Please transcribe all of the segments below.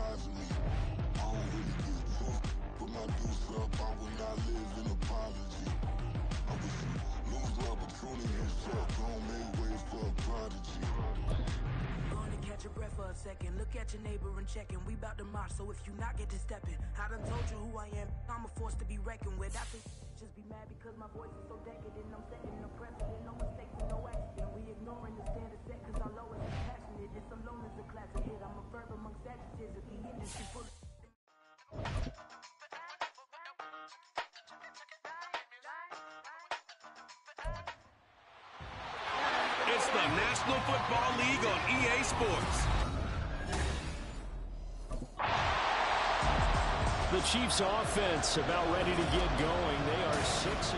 advising me. I don't really give a fuck. Put my deuce up, I will not live in apology. I wish you lose the opportunity and suck. Don't make way for a prodigy. Going to catch your breath for a second. Look at your neighbor and checking. We bout to march, so if you not get to stepping. I done told you who I am. I'm a force to be reckoned with. I think just be mad because my voice is so decadent. I'm setting the precedent. No mistakes and no accident. We ignoring the standard set because our lowest is passionate. This alone is a classic hit. I'm a verb amongst adjectives. If the industry full of It's the National Football League on EA Sports. The Chiefs offense about ready to get going. They are 6-0.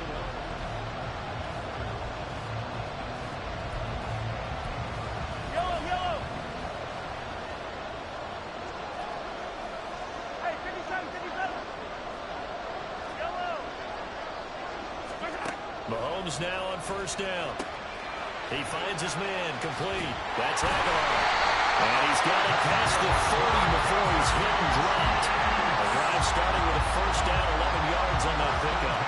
Yellow. Hey, 57. Yellow. Mahomes now on first down. He finds his man, complete. That's Aguilar. And he's got it past the 30 before he's hit and dropped. The drive starting with a first down, 11 yards on that pickup.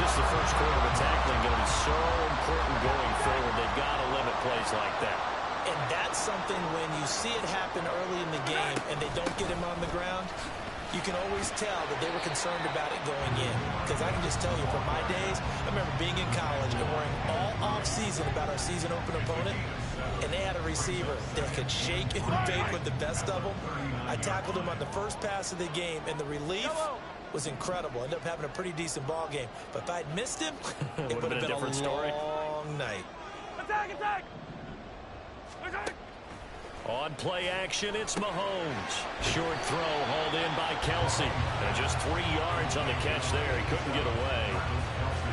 Just the first quarter of tackling going to be so important going forward. They've got to limit plays like that. And that's something when you see it happen early in the game and they don't get him on the ground, you can always tell that they were concerned about it going in. Because I can just tell you from my days, I remember being in college and worrying all off-season about our season open opponent, and they had a receiver that could shake and bake with the best of them. I tackled him on the first pass of the game, and the relief was incredible. Ended up having a pretty decent ball game. But if I'd missed him, it would have been a different story. Long night. Attack! On play action, it's Mahomes. Short throw hauled in by Kelsey. And just 3 yards on the catch there. He couldn't get away.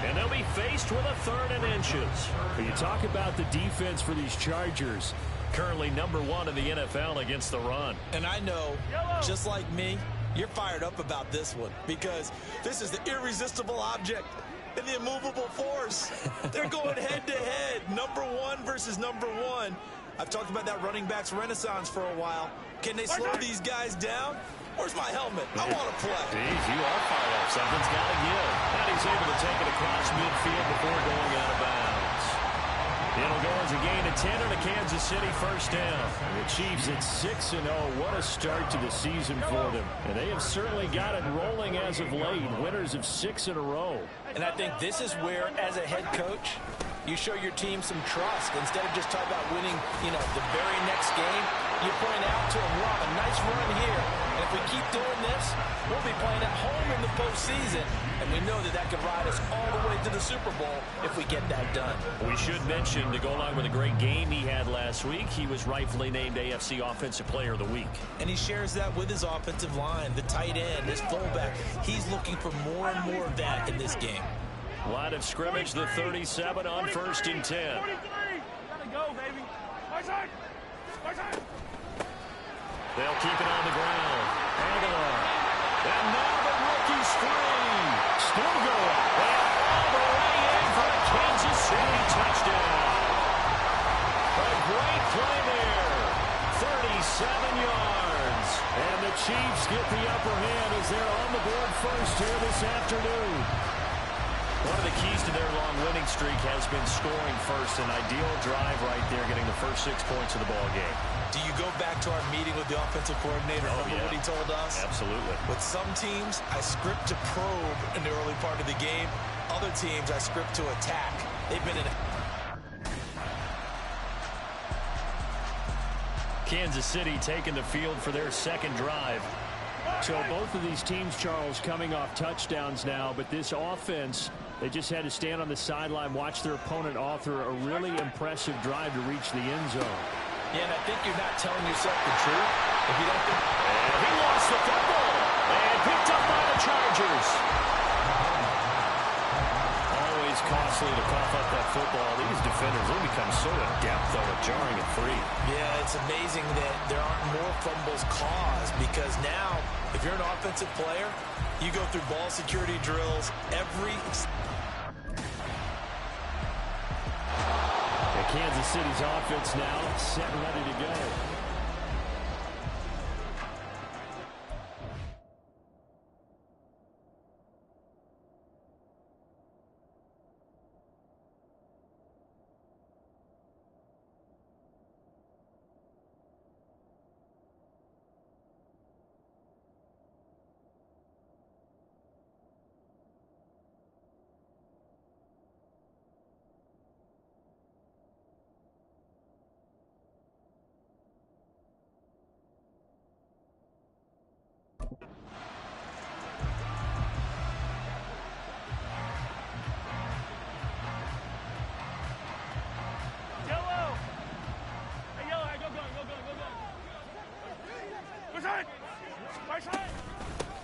And they'll be faced with a 3rd and inches. You talk about the defense for these Chargers. Currently #1 in the NFL against the run. And I know, just like me, you're fired up about this one. Because this is the irresistible object and the immovable force. They're going head-to-head. #1 versus #1. I've talked about that running backs renaissance for a while. Can they slow these guys down? Where's my helmet? I want to play. Jeez, you are fired up. Something's got to give. And he's able to take it across midfield before going out of bounds. It'll go as a gain of 10 and a Kansas City first down. The Chiefs at 6-0. What a start to the season for them. And they have certainly got it rolling as of late. Winners of 6 in a row. And I think this is where, as a head coach, you show your team some trust. Instead of just talking about winning, the very next game, you point out to them, we're on a nice run here. And if we keep doing this, we'll be playing at home in the postseason. And we know that can ride us all the way to the Super Bowl if we get that done. We should mention, to go along with a great game he had last week, he was rightfully named AFC Offensive Player of the Week. And he shares that with his offensive line, the tight end, his fullback. He's looking for more and more of that in this game. Line of scrimmage, the 37 on 1st and 10. 43. Gotta go, baby. My side. They'll keep it on the ground. Aguilar. And now the rookie's free. Still going. And all the way in for a Kansas City touchdown. A great play there. 37 yards. And the Chiefs get the upper hand as they're on the board first here this afternoon. One of the keys to their long winning streak has been scoring first. An ideal drive right there, getting the first 6 points of the ball game. Do you go back to our meeting with the offensive coordinator? Remember what he told us? Absolutely. With some teams, I script to probe in the early part of the game. Other teams, I script to attack. They've been in Kansas City taking the field for their second drive. So both of these teams, Charles, coming off touchdowns now, but this offense, they just had to stand on the sideline, watch their opponent author a really impressive drive to reach the end zone. Yeah, and I think you're not telling yourself the truth if you don't think. And he lost the football and picked up by the Chargers. Always costly to cough up that football. These defenders, they become so adept, though, at jarring it free. Yeah, it's amazing that there aren't more fumbles caused because now, if you're an offensive player, you go through ball security drills every. Kansas City's offense now set and ready to go.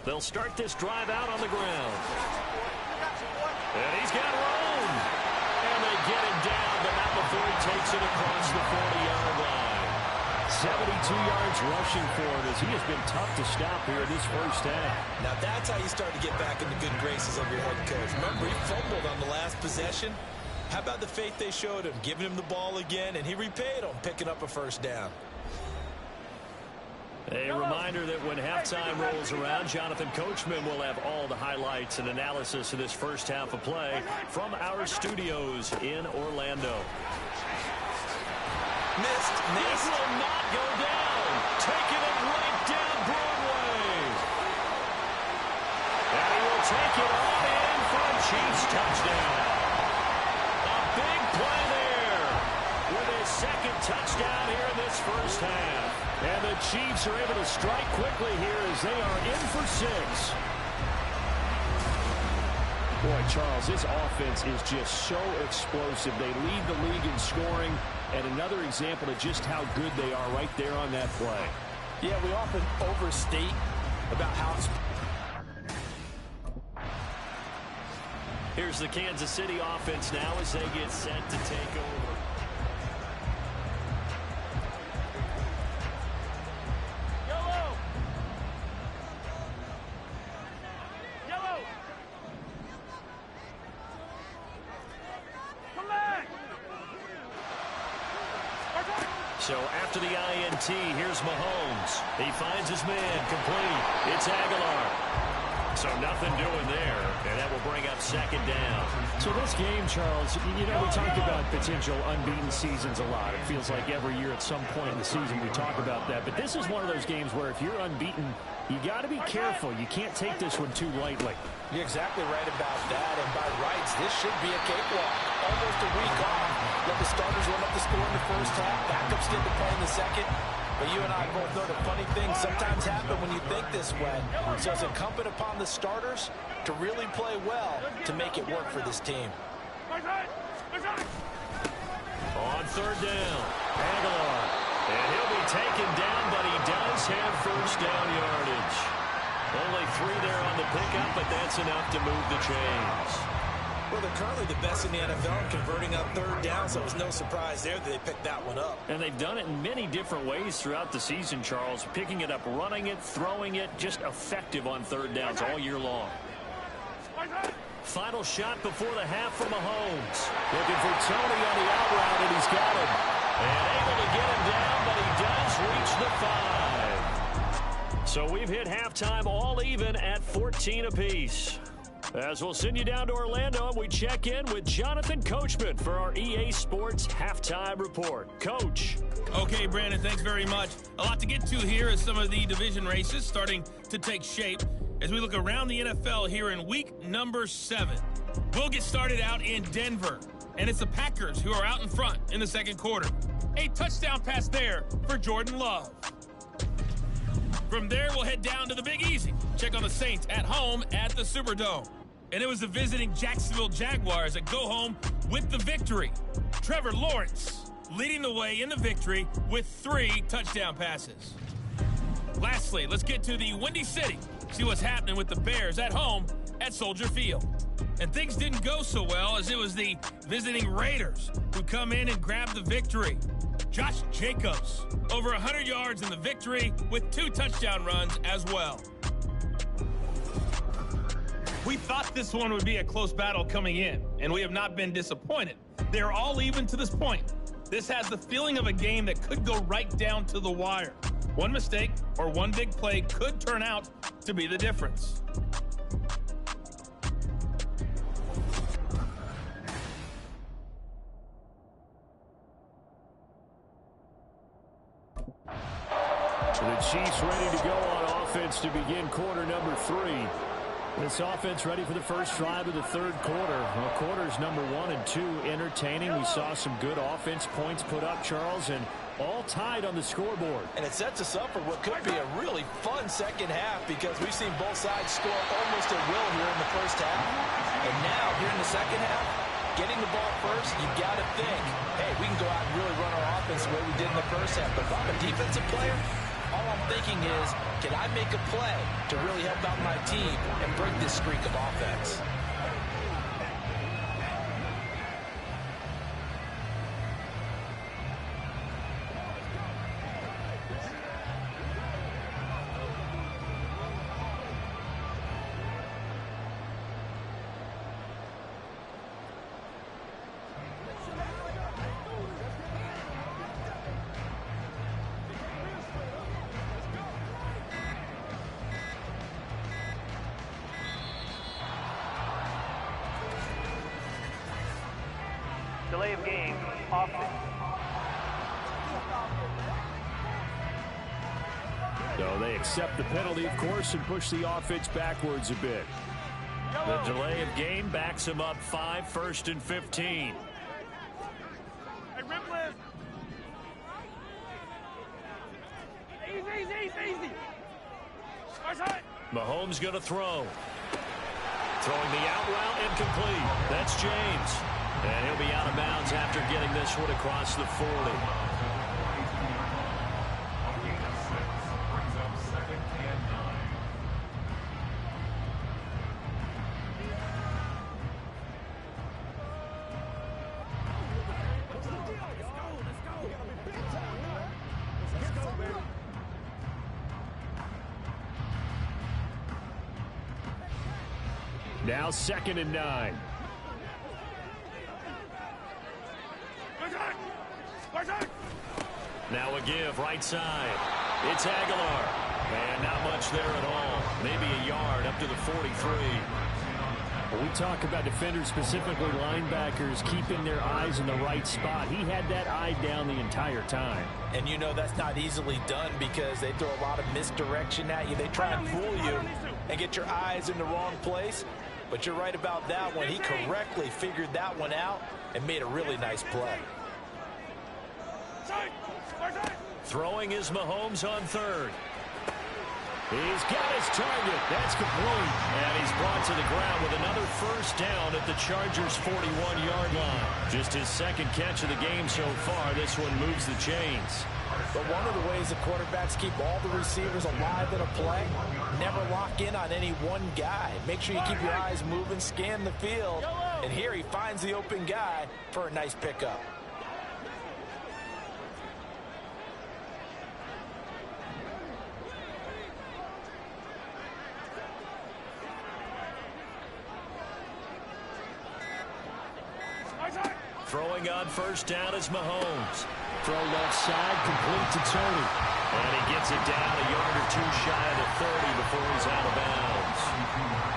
They'll start this drive out on the ground. And he's got room. And they get him down, but not before he takes it across the 40-yard line. 72 yards rushing for him as he has been tough to stop here in this first half. Now that's how you start to get back in the good graces of your head coach. Remember, he fumbled on the last possession. How about the faith they showed him, giving him the ball again, and he repaid them, picking up a first down. A reminder that when halftime rolls around, Jonathan Coachman will have all the highlights and analysis of this first half of play from our studios in Orlando. Missed. This will not go down. Taking it right down Broadway. And he will take it on in for a Chiefs touchdown. A big play there with his second touchdown here in this first half. And the Chiefs are able to strike quickly here as they are in for 6. Boy, Charles, this offense is just so explosive. They lead the league in scoring, and another example of just how good they are right there on that play. Yeah, we often overstate about how it's... Here's the Kansas City offense now as they get set to take over. So after the INT, here's Mahomes. He finds his man, complete. It's Aguilar. So nothing doing there, and that will bring up second down. So this game, Charles, you know, we talked about potential unbeaten seasons a lot. It feels like every year at some point in the season we talk about that. But this is one of those games where if you're unbeaten, you got to be careful. You can't take this one too lightly. You're exactly right about that, and by rights, this should be a cakewalk. Almost a week off. Let the starters run up the score in the first half. Backups get to play in the second. But you and I both know the funny things sometimes happen when you think this way. So it's incumbent upon the starters to really play well to make it work for this team. On third down, Aguilar. And he'll be taken down, but he does have first down yardage. Only 3 there on the pickup, but that's enough to move the chains. Well, they're currently the best in the NFL in converting on third down, so it was no surprise there that they picked that one up. And they've done it in many different ways throughout the season, Charles. Picking it up, running it, throwing it, just effective on third downs all year long. Final shot before the half from Mahomes. Looking for Tony on the out route, and he's got him. And able to get him down, but he does reach the 5. So we've hit halftime all even at 14 apiece. As we'll send you down to Orlando, and we check in with Jonathan Coachman for our EA Sports Halftime Report. Coach. Okay, Brandon, thanks very much. A lot to get to here as some of the division races starting to take shape as we look around the NFL here in week number 7. We'll get started out in Denver, and it's the Packers who are out in front in the second quarter. A touchdown pass there for Jordan Love. From there, we'll head down to the Big Easy. Check on the Saints at home at the Superdome. And it was the visiting Jacksonville Jaguars that go home with the victory. Trevor Lawrence leading the way in the victory with 3 touchdown passes. Lastly, let's get to the Windy City. See what's happening with the Bears at home at Soldier Field. And things didn't go so well as it was the visiting Raiders who come in and grab the victory. Josh Jacobs, over 100 yards in the victory with 2 touchdown runs as well. We thought this one would be a close battle coming in, and we have not been disappointed. They're all even to this point. This has the feeling of a game that could go right down to the wire. One mistake or one big play could turn out to be the difference. The Chiefs ready to go on offense to begin quarter number 3. This offense ready for the first drive of the third quarter. Well, quarters number 1 and 2 entertaining. We saw some good offense points put up, Charles, and all tied on the scoreboard. And it sets us up for what could be a really fun second half because we've seen both sides score almost at will here in the first half. And now, here in the second half, getting the ball first, you got to think, hey, we can go out and really run our offense the way we did in the first half. But if I'm a defensive player, All I'm thinking is, can I make a play to really help out my team and break this streak of offense? Delay of game, offense. So they accept the penalty, of course, and push the offense backwards a bit. The delay of game backs him up 5, 1st and 15. Hey, rip list. Easy. Mahomes going to throw. Throwing the out route incomplete. That's James. And he'll be out of bounds after getting this one across the 40. Now 2nd and 9. Now a give, right side. It's Aguilar. And not much there at all. Maybe a yard up to the 43. When we talk about defenders, specifically linebackers, keeping their eyes in the right spot, he had that eye down the entire time. And you know that's not easily done because they throw a lot of misdirection at you. They try and fool you and get your eyes in the wrong place. But you're right about that one. He correctly figured that one out and made a really nice play. Throwing is Mahomes on 3rd. He's got his target. That's complete. And he's brought to the ground with another 1st down at the Chargers' 41-yard line. Just his 2nd catch of the game so far. This one moves the chains. But one of the ways the quarterbacks keep all the receivers alive in a play, never lock in on any one guy. Make sure you keep your eyes moving, scan the field. And here he finds the open guy for a nice pickup. Throwing on 1st down is Mahomes. Throw left side, complete to Tony. And he gets it down a yard or 2 shy of the 30 before he's out of bounds.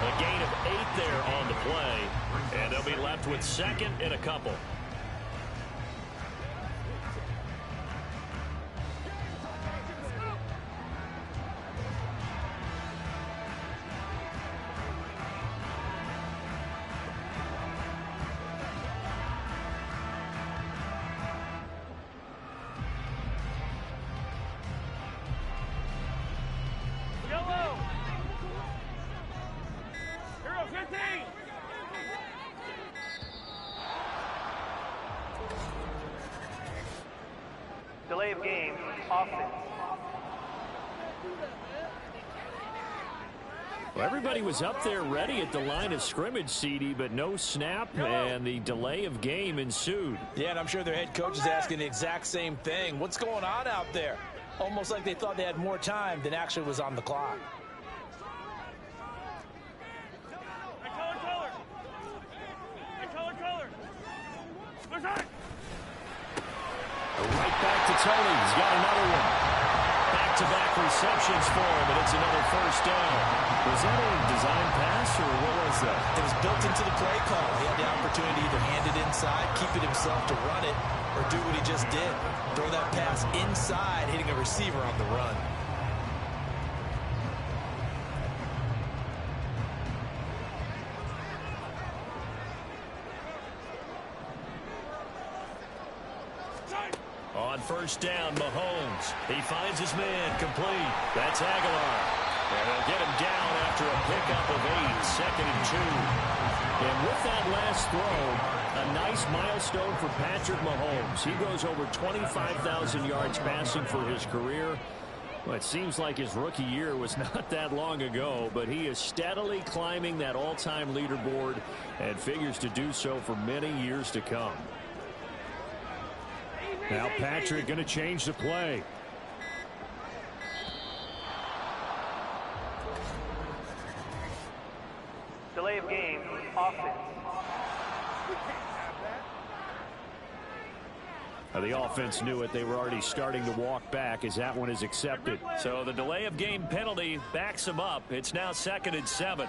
A gain of 8 there on the play. And they'll be left with 2nd and a couple. Delay of game, offense. Well, everybody was up there ready at the line of scrimmage, CD, but no snap, and the delay of game ensued. Yeah, and I'm sure their head coach is asking the exact same thing. What's going on out there? Almost like they thought they had more time than actually was on the clock. Right back to Tony. He's got another one. Back-to-back receptions for him, and it's another 1st down. Was that a design pass, or what was that? It was built into the play call. He had the opportunity to either hand it inside, keep it himself to run it, or do what he just did. Throw that pass inside, hitting a receiver on the run. On 1st down, Mahomes. He finds his man, complete. That's Aguilar. And they'll get him down after a pickup of 8, 2nd and 2. And with that last throw, a nice milestone for Patrick Mahomes. He goes over 25,000 yards passing for his career. Well, it seems like his rookie year was not that long ago, but he is steadily climbing that all-time leaderboard and figures to do so for many years to come. Now Patrick going to change the play. Delay of game, offense. The offense knew it. They were already starting to walk back as that one is accepted. So the delay of game penalty backs him up. It's now 2nd and 7.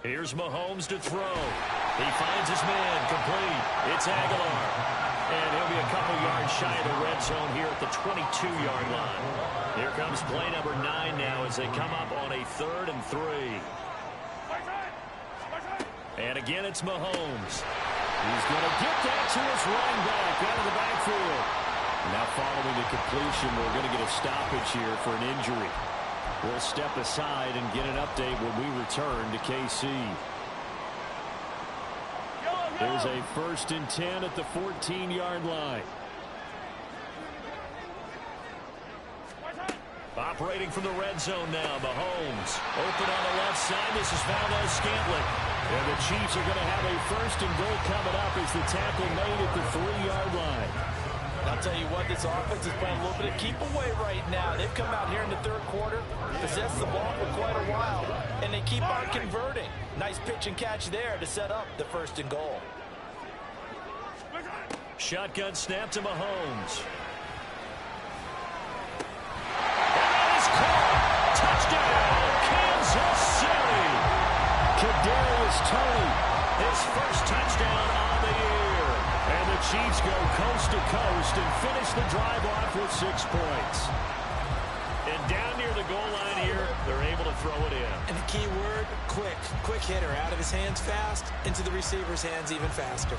Here's Mahomes to throw. He finds his man complete. It's Aguilar. And he'll be a couple yards shy of the red zone here at the 22-yard line. Here comes play number 9 now as they come up on a 3rd and 3. And again, it's Mahomes. He's going to get that to his running back out of the backfield. Now following the completion, we're going to get a stoppage here for an injury. We'll step aside and get an update when we return to KC. There's a 1st and 10 at the 14-yard line. Operating from the red zone now, Mahomes. Open on the left side. This is Valdez-Scantling. And the Chiefs are going to have a 1st and goal coming up as the tackle made at the 3-yard line. I'll tell you what, this offense is playing a little bit of keep away right now. They've come out here in the 3rd quarter, possessed the ball for quite a while, and they keep on converting. Nice pitch and catch there to set up the 1st and goal. Shotgun snap to Mahomes. Touchdown, Kansas City. Kadarius Toney, his 1st touchdown on the year. And the Chiefs go coast to coast and finish the drive off with 6 points. And down near the goal line here, they're able to throw it in. And the key word, quick. Quick hitter, out of his hands fast, into the receiver's hands even faster.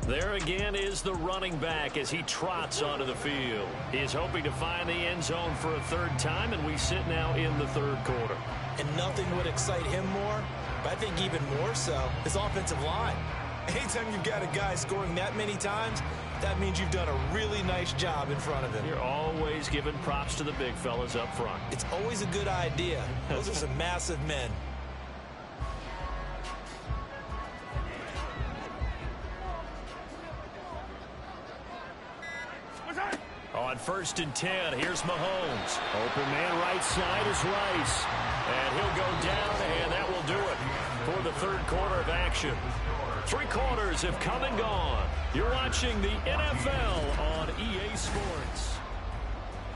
There again is the running back as he trots onto the field. He is hoping to find the end zone for a 3rd time, and we sit now in the 3rd quarter. And nothing would excite him more, but I think even more so, his offensive line. Anytime you've got a guy scoring that many times, that means you've done a really nice job in front of him. You're always giving props to the big fellas up front. It's always a good idea. Those are some massive men. On 1st and 10, here's Mahomes. Open man right side is Rice. And he'll go down, and that will do it for the 3rd quarter of action. 3 quarters have come and gone. You're watching the NFL on EA Sports.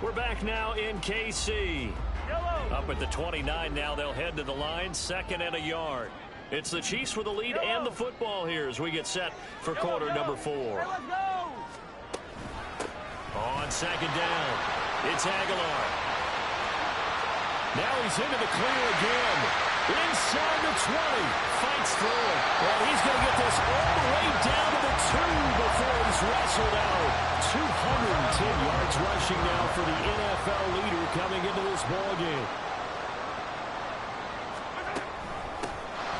We're back now in KC. Up at the 29 now, they'll head to the line, 2nd and a yard. It's the Chiefs with the lead and the football here as we get set for quarter number 4. On 2nd down, it's Aguilar. Now he's into the clear again. Inside the 20. Fights through it. Well, he's going to get this all the way down to the 2 before he's wrestled out. 210 yards rushing now for the NFL leader coming into this ballgame.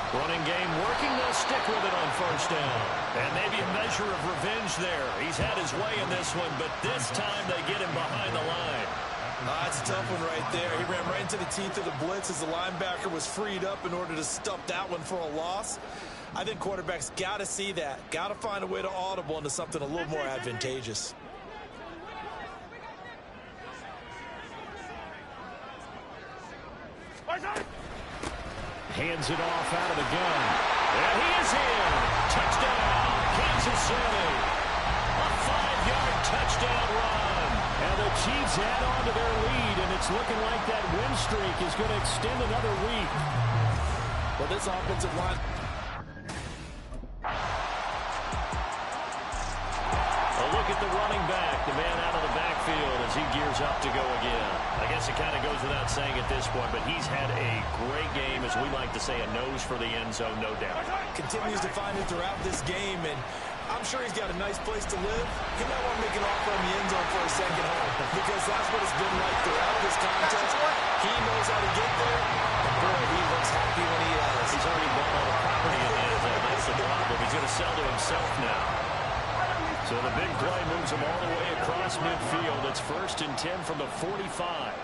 Running game working. They'll stick with it on 1st down. And maybe a measure of revenge there. He's had his way in this one, but this time they get him behind the line. That's a tough one right there. He ran right into the teeth of the blitz as the linebacker was freed up in order to stop that one for a loss. I think quarterbacks got to see that. Got to find a way to audible into something a little more advantageous. Hands it off out of the gun. And he is in. Touchdown, Kansas City. A 5-yard touchdown run. And the Chiefs add on to their lead, and it's looking like that win streak is going to extend another week. Well, this offensive line... midfield as he gears up to go again. I guess it kind of goes without saying at this point, but he's had a great game, as we like to say, a nose for the end zone, no doubt. Continues to find it throughout this game, and I'm sure he's got a nice place to live. He might want to make an offer on the end zone for a second home, because that's what it's been like throughout this contest. He knows how to get there, and boy, he looks happy when he has. He's already bought all the property in the end zone. That's the problem. He's going to sell to himself now. So the big play moves him all the way across midfield. It's 1st and 10 from the 45.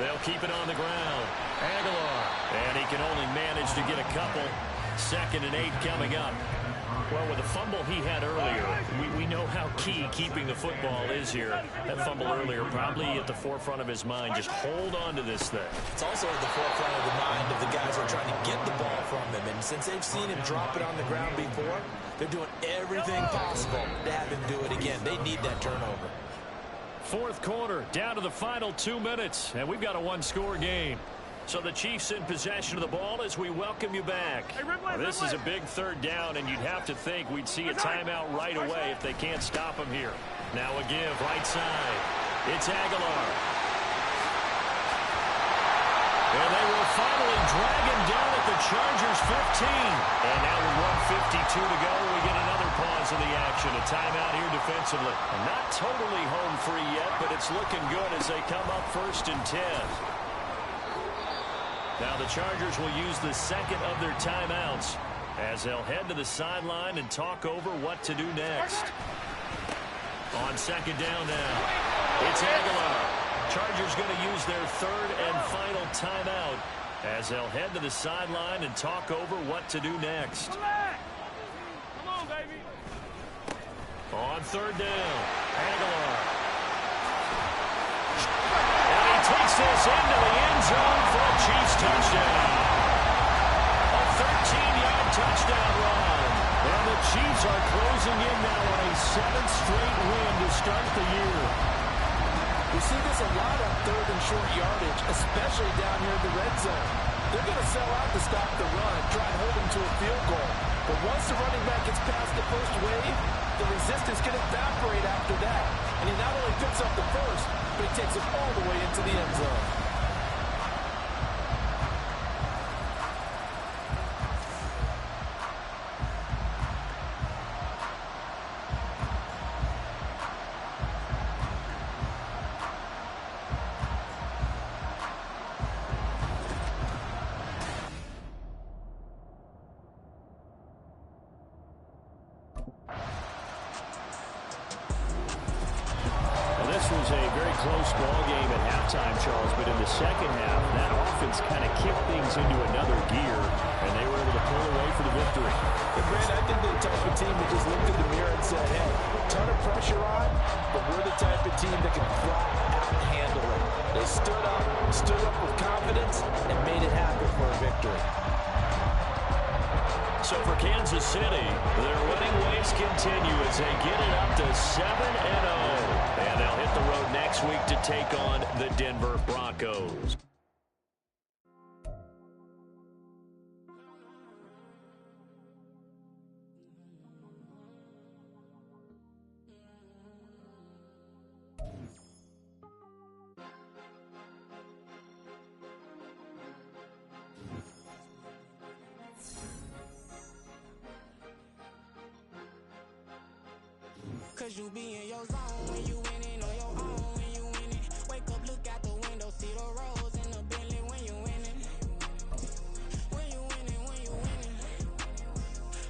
They'll keep it on the ground. Aguilar. And he can only manage to get a couple. 2nd and 8 coming up. Well, with the fumble he had earlier, we know how key keeping the football is here. That fumble earlier probably at the forefront of his mind. Just hold on to this thing. It's also at the forefront of the mind of the guys who are trying to get the ball from him. And since they've seen him drop it on the ground before, they're doing everything possible to have him do it again. They need that turnover. 4th quarter, down to the final 2 minutes, and we've got a one-score game. So the Chiefs in possession of the ball as we welcome you back. This is a big 3rd down, and you'd have to think we'd see a timeout right away if they can't stop him here. Now a give, right side. It's Aguilar. And they will finally drag him down at the Chargers 15. And now with 1:52 to go, we get another pause in the action. A timeout here defensively. Not totally home free yet, but it's looking good as they come up 1st and 10. Now the Chargers will use the 2nd of their timeouts as they'll head to the sideline and talk over what to do next. On 2nd down now, it's Aguilar. Chargers going to use their 3rd and final timeout as they'll head to the sideline and talk over what to do next. Come on, baby. On 3rd down, Aguilar. Takes this into the end zone for a Chiefs touchdown. A 13-yard touchdown run. And the Chiefs are closing in now on a 7th straight win to start the year. We see this a lot on 3rd and short yardage, especially down here in the red zone. They're going to sell out to stop the run, try and hold them to a field goal. But once the running back gets past the first wave, the resistance can evaporate after that. And he not only picks up the first, but he takes it all the way into the end zone. Was a very close ball game at halftime, Charles, but in the second half, that offense kind of kicked things into another gear, and they were able to pull away for the victory. And Brand, I think they're the type of team that just looked in the mirror and said, hey, ton of pressure on, but we're the type of team that can flat out handle it. They stood up with confidence, and made it happen for a victory. So for Kansas City, their winning ways continue as they get it up to 7-0. And they'll hit the road next week to take on the Denver Broncos. Cause you be in your zone when you winning on your own when you winning. Wake up, look out the window, see the rose in the Bentley when you winning. When you winning, when you winning.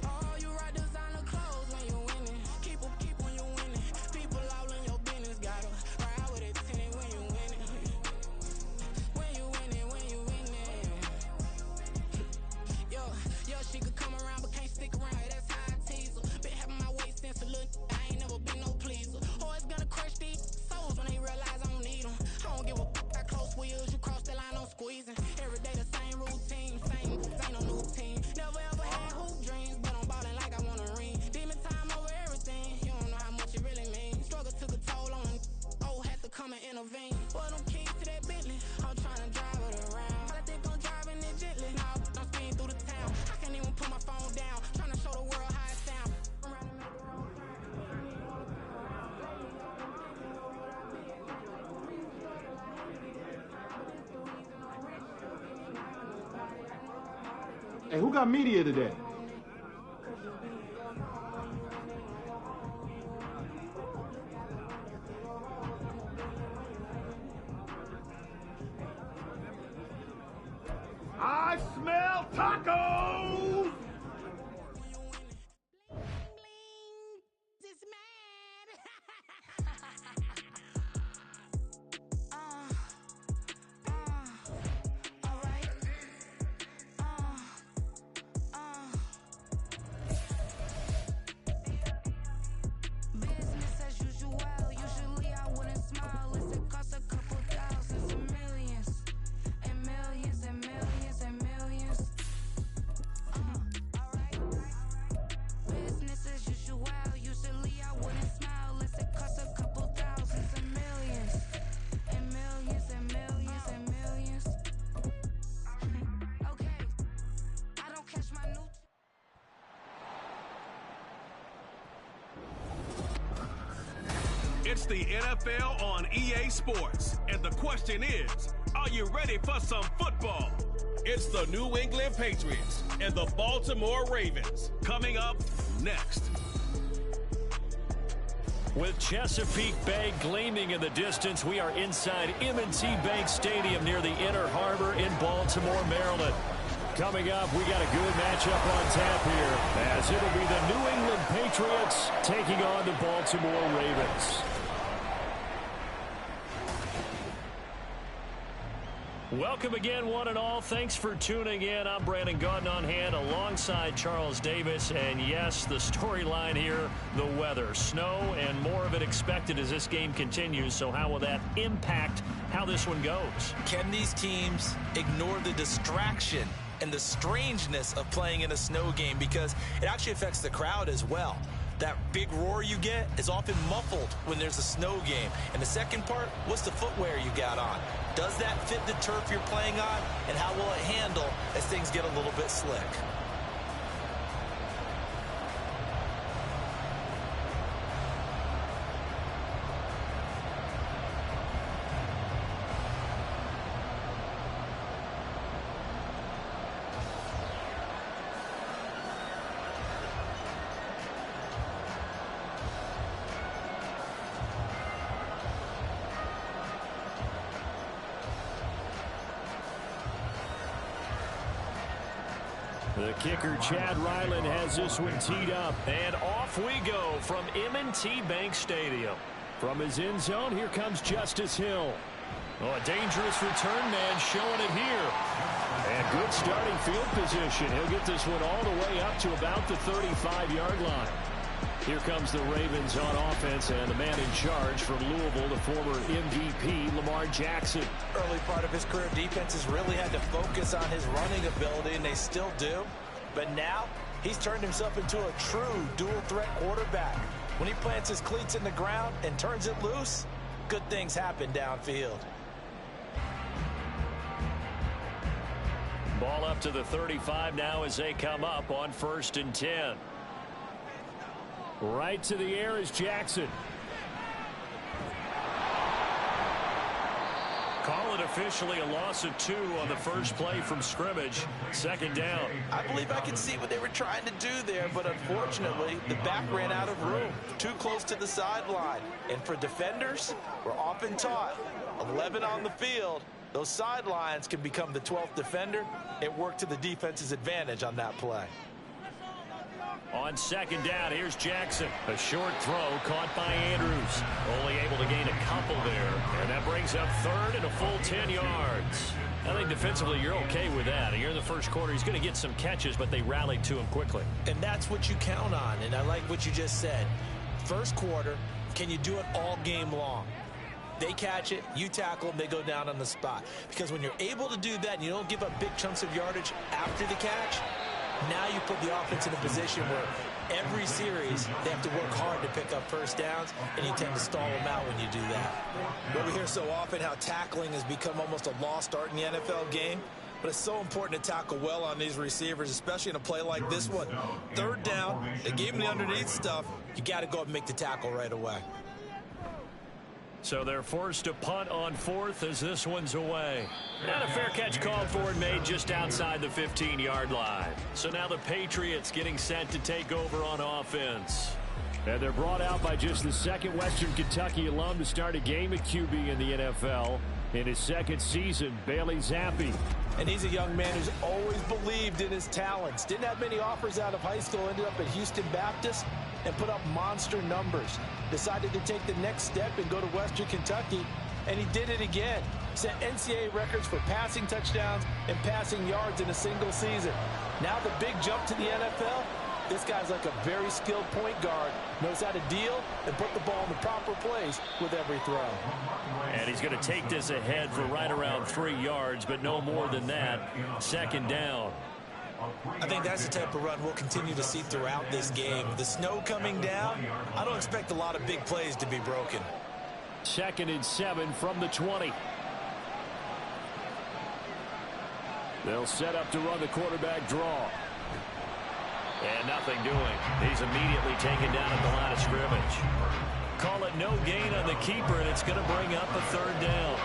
Oh, you ride designer clothes when you winning. Keep when you winning. People all in your business, gotta ride with it tinted when you winning. When you winning, when you winning. Yo, she could come around but can't stick around. That's how I tease her. Been having my waist since a little. I ain't never been no pleaser. Always gonna crush these souls when they realize I don't need them. I don't give a f*** how close we is. You cross the line, I'm squeezing. Every day the same routine, same ain't no new team. Never ever had hoop dreams, but I'm ballin' like I want a ring. Demon time over everything. You don't know how much it really means. Struggle took a toll on them. Oh, had to come and intervene. Boy, them keys to that Bentley. I'm trying to drive it around. I think I'm driving it gently. Nah, I'm speeding through the town. I can't even put my phone down. Trying to show the world how it sound. Hey, who got media today? I smell tacos! It's the NFL on EA Sports, and the question is, are you ready for some football? It's the New England Patriots and the Baltimore Ravens coming up next. With Chesapeake Bay gleaming in the distance, we are inside M&T Bank Stadium near the Inner Harbor in Baltimore, Maryland. Coming up, we got a good matchup on tap here, as it'll be the New England Patriots taking on the Baltimore Ravens. Welcome again, one and all. Thanks for tuning in. I'm Brandon Gaudin on hand alongside Charles Davis. And yes, the storyline here, the weather. Snow and more of it expected as this game continues. So how will that impact how this one goes? Can these teams ignore the distraction and the strangeness of playing in a snow game? Because it actually affects the crowd as well. That big roar you get is often muffled when there's a snow game. And the second part, what's the footwear you got on? Does that fit the turf you're playing on? And how will it handle as things get a little bit slick? The kicker, Chad Ryland, has this one teed up. And off we go from M&T Bank Stadium. From his end zone, here comes Justice Hill. Oh, a dangerous return man showing it here. And good starting field position. He'll get this one all the way up to about the 35-yard line. Here comes the Ravens on offense, and the man in charge from Louisville, the former MVP, Lamar Jackson. Early part of his career, defenses really had to focus on his running ability, and they still do. But now, he's turned himself into a true dual-threat quarterback. When he plants his cleats in the ground and turns it loose, good things happen downfield. Ball up to the 35 now as they come up on 1st and 10. Right to the air is Jackson. Call it officially a loss of 2 on the first play from scrimmage. 2nd down. I believe I can see what they were trying to do there, but unfortunately, the back ran out of room. Too close to the sideline. And for defenders, we're often taught, 11 on the field, those sidelines can become the 12th defender. It worked to the defense's advantage on that play. On 2nd down, here's Jackson. A short throw caught by Andrews. Only able to gain a couple there. And that brings up 3rd and a full 10 yards. I think defensively you're okay with that. Here in the first quarter, he's going to get some catches, but they rallied to him quickly. And that's what you count on. And I like what you just said. First quarter, can you do it all game long? They catch it, you tackle them, they go down on the spot. Because when you're able to do that and you don't give up big chunks of yardage after the catch, now you put the offense in a position where every series they have to work hard to pick up first downs, and you tend to stall them out when you do that. But we hear so often how tackling has become almost a lost art in the NFL game. But it's so important to tackle well on these receivers, especially in a play like this one. 3rd down, they gave him the underneath stuff. You got to go up and make the tackle right away. So they're forced to punt on 4th as this one's away. And a fair catch called for and made just outside the 15-yard line. So now the Patriots getting set to take over on offense. And they're brought out by just the second Western Kentucky alum to start a game at QB in the NFL. In his second season, Bailey Zappi. And he's a young man who's always believed in his talents. Didn't have many offers out of high school, ended up at Houston Baptist and put up monster numbers. Decided to take the next step and go to Western Kentucky, and he did it again. Set NCAA records for passing touchdowns and passing yards in a single season. Now the big jump to the NFL. This guy's like a very skilled point guard, knows how to deal and put the ball in the proper place with every throw. And he's going to take this ahead for right around 3 yards, but no more than that. Second down. I think that's the type of run we'll continue to see throughout this game. The snow coming down, I don't expect a lot of big plays to be broken. 2nd and 7 from the 20. They'll set up to run the quarterback draw. And nothing doing. He's immediately taken down at the line of scrimmage. Call it no gain on the keeper, and it's going to bring up a 3rd down.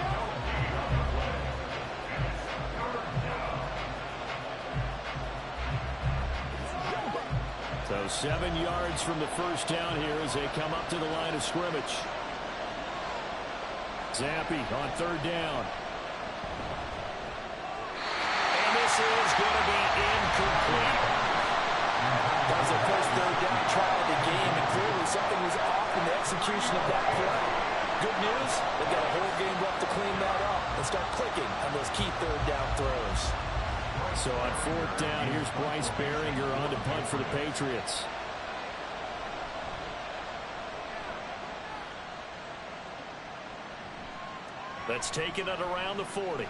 So 7 yards from the first down here as they come up to the line of scrimmage. Zappi on 3rd down. And this is going to be incomplete. That was their first 3rd down try of the game, and clearly something was off in the execution of that play. Good news, they've got a whole game left to clean that up and start clicking on those key 3rd down throws. So on 4th down, here's Bryce Behringer on to punt for the Patriots. That's taken at around the 40.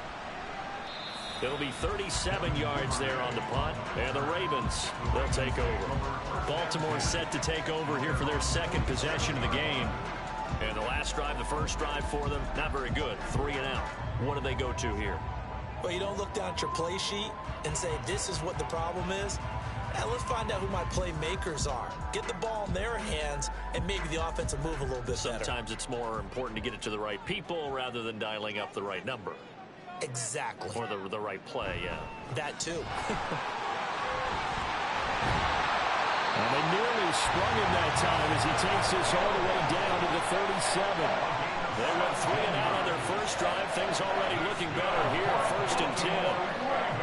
It'll be 37 yards there on the punt, and the Ravens, they'll take over. Baltimore set to take over here for their second possession of the game. And the last drive, the first drive for them, not very good. 3 and out. What do they go to here? Well, you don't look down at your play sheet and say, this is what the problem is. Now, let's find out who my playmakers are. Get the ball in their hands, and maybe the offense will move a little bit better. Sometimes it's more important to get it to the right people rather than dialing up the right number. Exactly. Or the right play, yeah. That too. And they nearly sprung him that time as he takes this all the way down to the 37. They went 3 and out on their first drive. Things already looking better here. 1st and 10.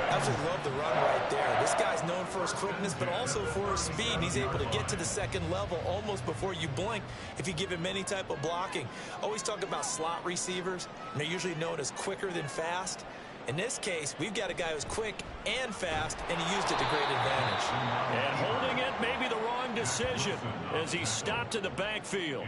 I just love the run right there. This guy's known for his quickness, but also for his speed. He's able to get to the second level almost before you blink if you give him any type of blocking. Always talk about slot receivers, and they're usually known as quicker than fast. In this case, we've got a guy who's quick and fast, and he used it to great advantage. And holding it may be the wrong decision as he stopped in the backfield.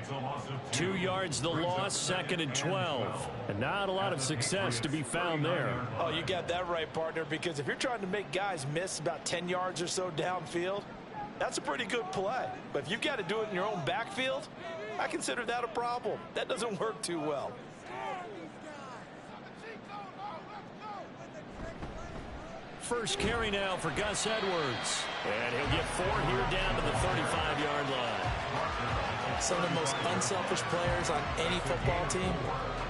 2 yards the loss, 2nd and 12. And not a lot of success to be found there. Oh, you got that right, partner, because if you're trying to make guys miss about 10 yards or so downfield, that's a pretty good play. But if you've got to do it in your own backfield, I consider that a problem. That doesn't work too well. First carry now for Gus Edwards. And he'll get 4 here down to the 35-yard line. Some of the most unselfish players on any football team,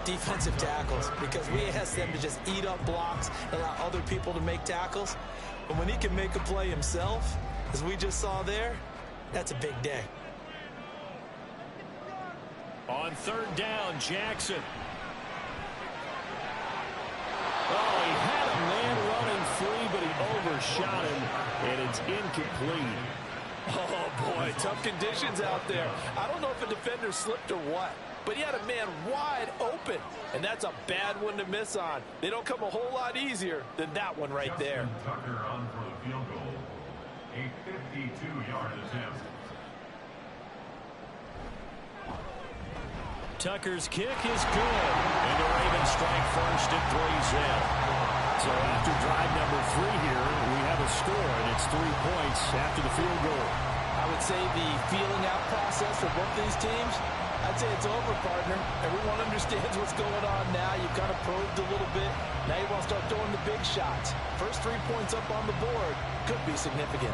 defensive tackles, because we ask them to just eat up blocks and allow other people to make tackles. But when he can make a play himself, as we just saw there, that's a big day. On 3rd down, Jackson. Oh, he had a man running free, but he overshot him, and it's incomplete. Oh, boy, tough conditions out there. I don't know if a defender slipped or what, but he had a man wide open, and that's a bad one to miss on. They don't come a whole lot easier than that one right there. Tucker on for the field goal. A 52-yard attempt. Tucker's kick is good. And the Ravens strike first at 3-0. So after drive number 3 here, we have a score, and it's 3 points after the field goal. I would say the feeling out process for both these teams, I'd say it's over, partner. Everyone understands what's going on now. You've kind of probed a little bit. Now you want to start throwing the big shots. First 3 points up on the board could be significant.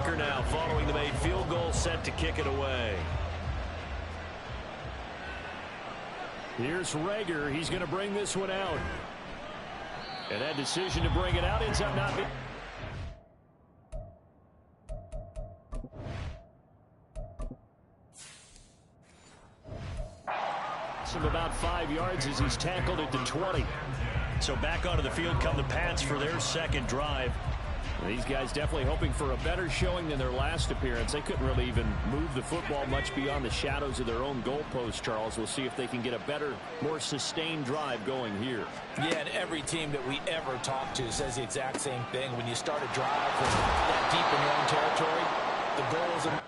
Parker now following the made field goal, set to kick it away. Here's Reagor. He's going to bring this one out. And that decision to bring it out ends up not being... Some about 5 yards as he's tackled it to 20. So back onto the field come the Pats for their second drive. These guys definitely hoping for a better showing than their last appearance. They couldn't really even move the football much beyond the shadows of their own goalpost, Charles. We'll see if they can get a better, more sustained drive going here. Yeah, and every team that we ever talk to says the exact same thing. When you start a drive from that deep in your own territory, the goal is a...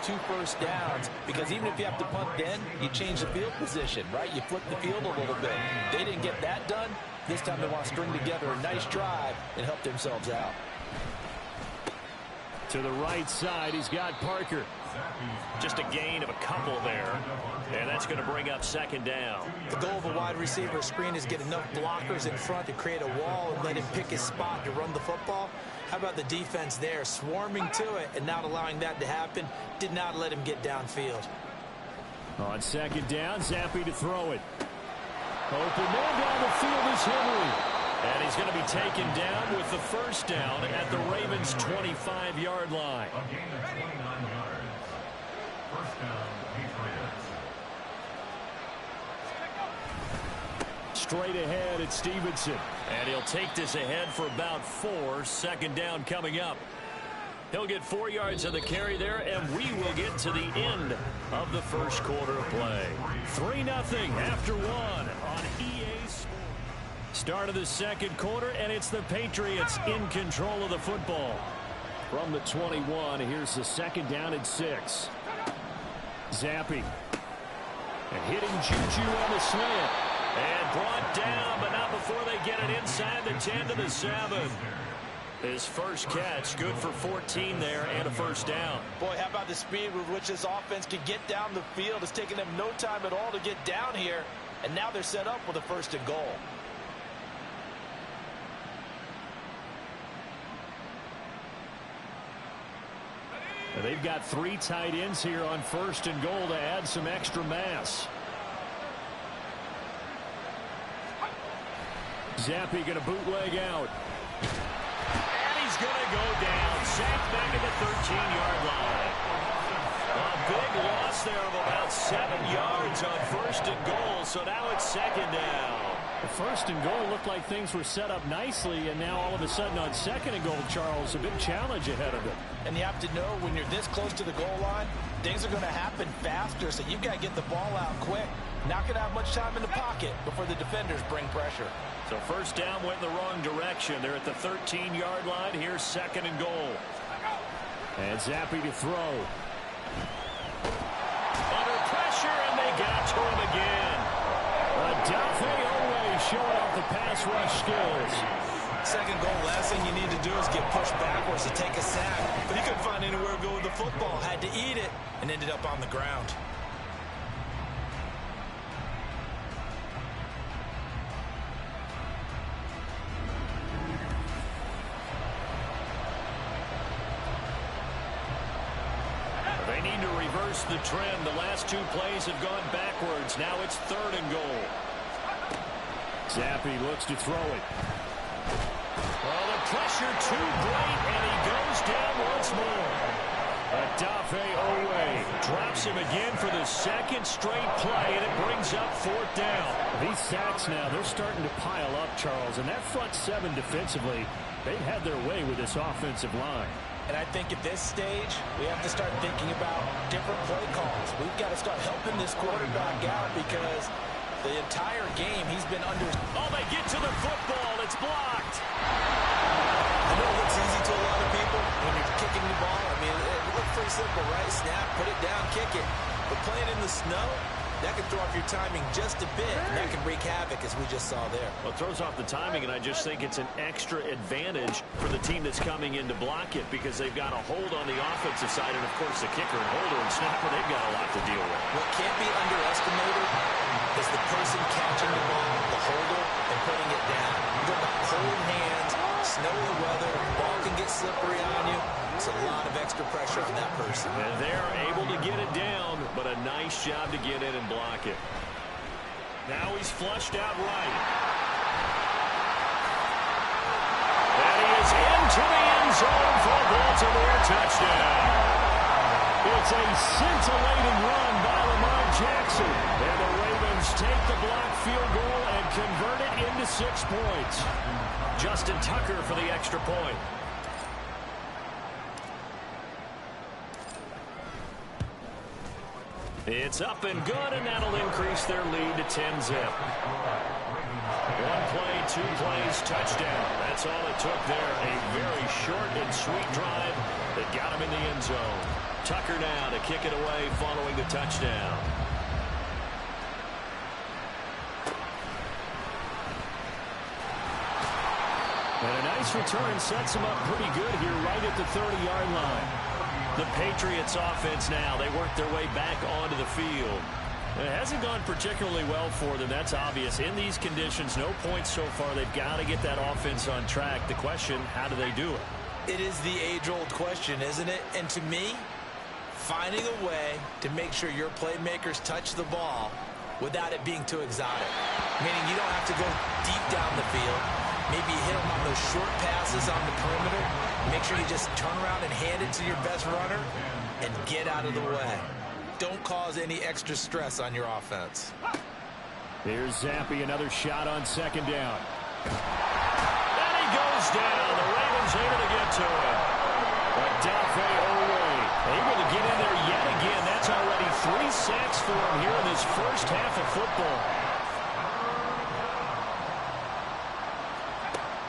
two first downs, because even if you have to punt then, you change the field position, right? You flip the field a little bit. They didn't get that done. This time they want to string together a nice drive and help themselves out. To the right side, he's got Parker. Just a gain of a couple there. And that's going to bring up second down. The goal of a wide receiver screen is get enough blockers in front to create a wall and let him pick his spot to run the football. How about the defense there, swarming to it and not allowing that to happen? Did not let him get downfield. On second down, Zappe to throw it. Open man down the field is Henry. And he's going to be taken down with the first down at the Ravens' 25-yard line. A gain of 29 yards. First down, Patriots. Straight ahead at Stevenson. And he'll take this ahead for about 4. Second down coming up. He'll get 4 yards of the carry there, and we will get to the end of the first quarter of play. 3-0 after 1 on EA Sports. Start of the second quarter, and it's the Patriots in control of the football. From the 21, here's the second down and 6. Zappe. And hitting Juju on the slant. And brought down, but not before they get it inside the 10 to the 7. His first catch, good for 14 there and a first down. Boy, how about the speed with which this offense could get down the field? It's taken them no time at all to get down here, and now they're set up with a first and goal. They've got 3 tight ends here on first and goal to add some extra mass. Zappe going to bootleg out. And he's going to go down. Sacked back at the 13-yard line. A big loss there of about 7 yards on first and goal, so now it's second down. The first and goal looked like things were set up nicely, and now all of a sudden on second and goal, Charles, a big challenge ahead of them. And you have to know when you're this close to the goal line, things are going to happen faster, so you've got to get the ball out quick. Not going to have much time in the pocket before the defenders bring pressure. So first down went in the wrong direction. They're at the 13-yard line. Here's second and goal. And Zappe to throw. Under pressure, and they got to him again. Odafe Oweh showing off the pass rush skills. Second goal, last thing you need to do is get pushed backwards to take a sack. But he couldn't find anywhere to go with the football. Had to eat it and ended up on the ground. They need to reverse the trend. The last 2 plays have gone backwards. Now it's third and goal. Zappe looks to throw it. Well, the pressure too great, and he goes down once more. Odafe Oweh drops him again for the second straight play, and it brings up fourth down. These sacks now, they're starting to pile up, Charles, and that front 7 defensively, they've had their way with this offensive line. And I think at this stage, we have to start thinking about different play calls. We've got to start helping this quarterback out because the entire game he's been under. Oh, they get to the football. It's blocked. I know it looks easy to a lot of people when you're kicking the ball. I mean, it looks pretty simple, right? Snap, put it down, kick it. But playing in the snow, That can throw off your timing just a bit, and that can wreak havoc, as we just saw there. Well, it throws off the timing, and I just think it's an extra advantage for the team that's coming in to block it because they've got a hold on the offensive side, and, of course, the kicker and holder and snapper, they've got a lot to deal with. What can't be underestimated is the person catching the ball, the holder, and putting it down. You've got cold hands, snowy weather, ball can get slippery on you. It's a lot of extra pressure on that person. And they're able to get it down, but a nice job to get in and block it. Now he's flushed out right. And he is into the end zone for a Baltimore touchdown. It's a scintillating run by Lamar Jackson. And the Ravens take the blocked field goal and convert it into 6 points. Justin Tucker for the extra point. It's up and good, and that'll increase their lead to 10-zip. 1 play, 2 plays, touchdown. That's all it took there. A very short and sweet drive that got him in the end zone. Tucker now to kick it away following the touchdown. And a nice return sets him up pretty good here right at the 30-yard line. The Patriots offense now, they work their way back onto the field. It hasn't gone particularly well for them, that's obvious. In these conditions, no points so far. They've got to get that offense on track. The question, how do they do it? It is the age-old question, isn't it? And to me, finding a way to make sure your playmakers touch the ball without it being too exotic. Meaning you don't have to go deep down the field. Maybe you hit them on those short passes on the perimeter. Make sure you just turn around and hand it to your best runner and get out of the way. Don't cause any extra stress on your offense. Here's Zappi, another shot on 2nd down. And he goes down. The Ravens able to get to him. Odafe Oweh able to get in there yet again. That's already 3 sacks for him here in this first half of football.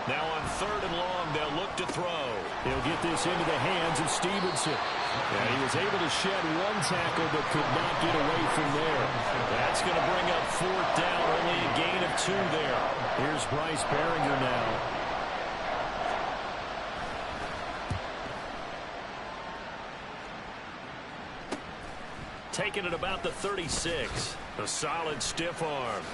Now on 3rd and long, they'll look to throw. He'll get this into the hands of Stevenson. And he was able to shed 1 tackle, but could not get away from there. That's going to bring up 4th down, only a gain of 2 there. Here's Bryce Baringer now. Taking it about the 36. A solid stiff arm.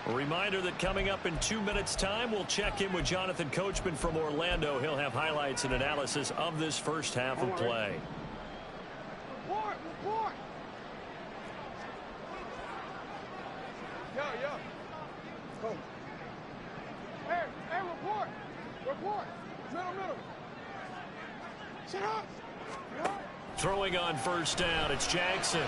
A reminder that coming up in 2 minutes' time, we'll check in with Jonathan Coachman from Orlando. He'll have highlights and analysis of this first half of play. Report! Yeah. Coach. Hey, report! Middle. Shut up! Throwing on 1st down, it's Jackson.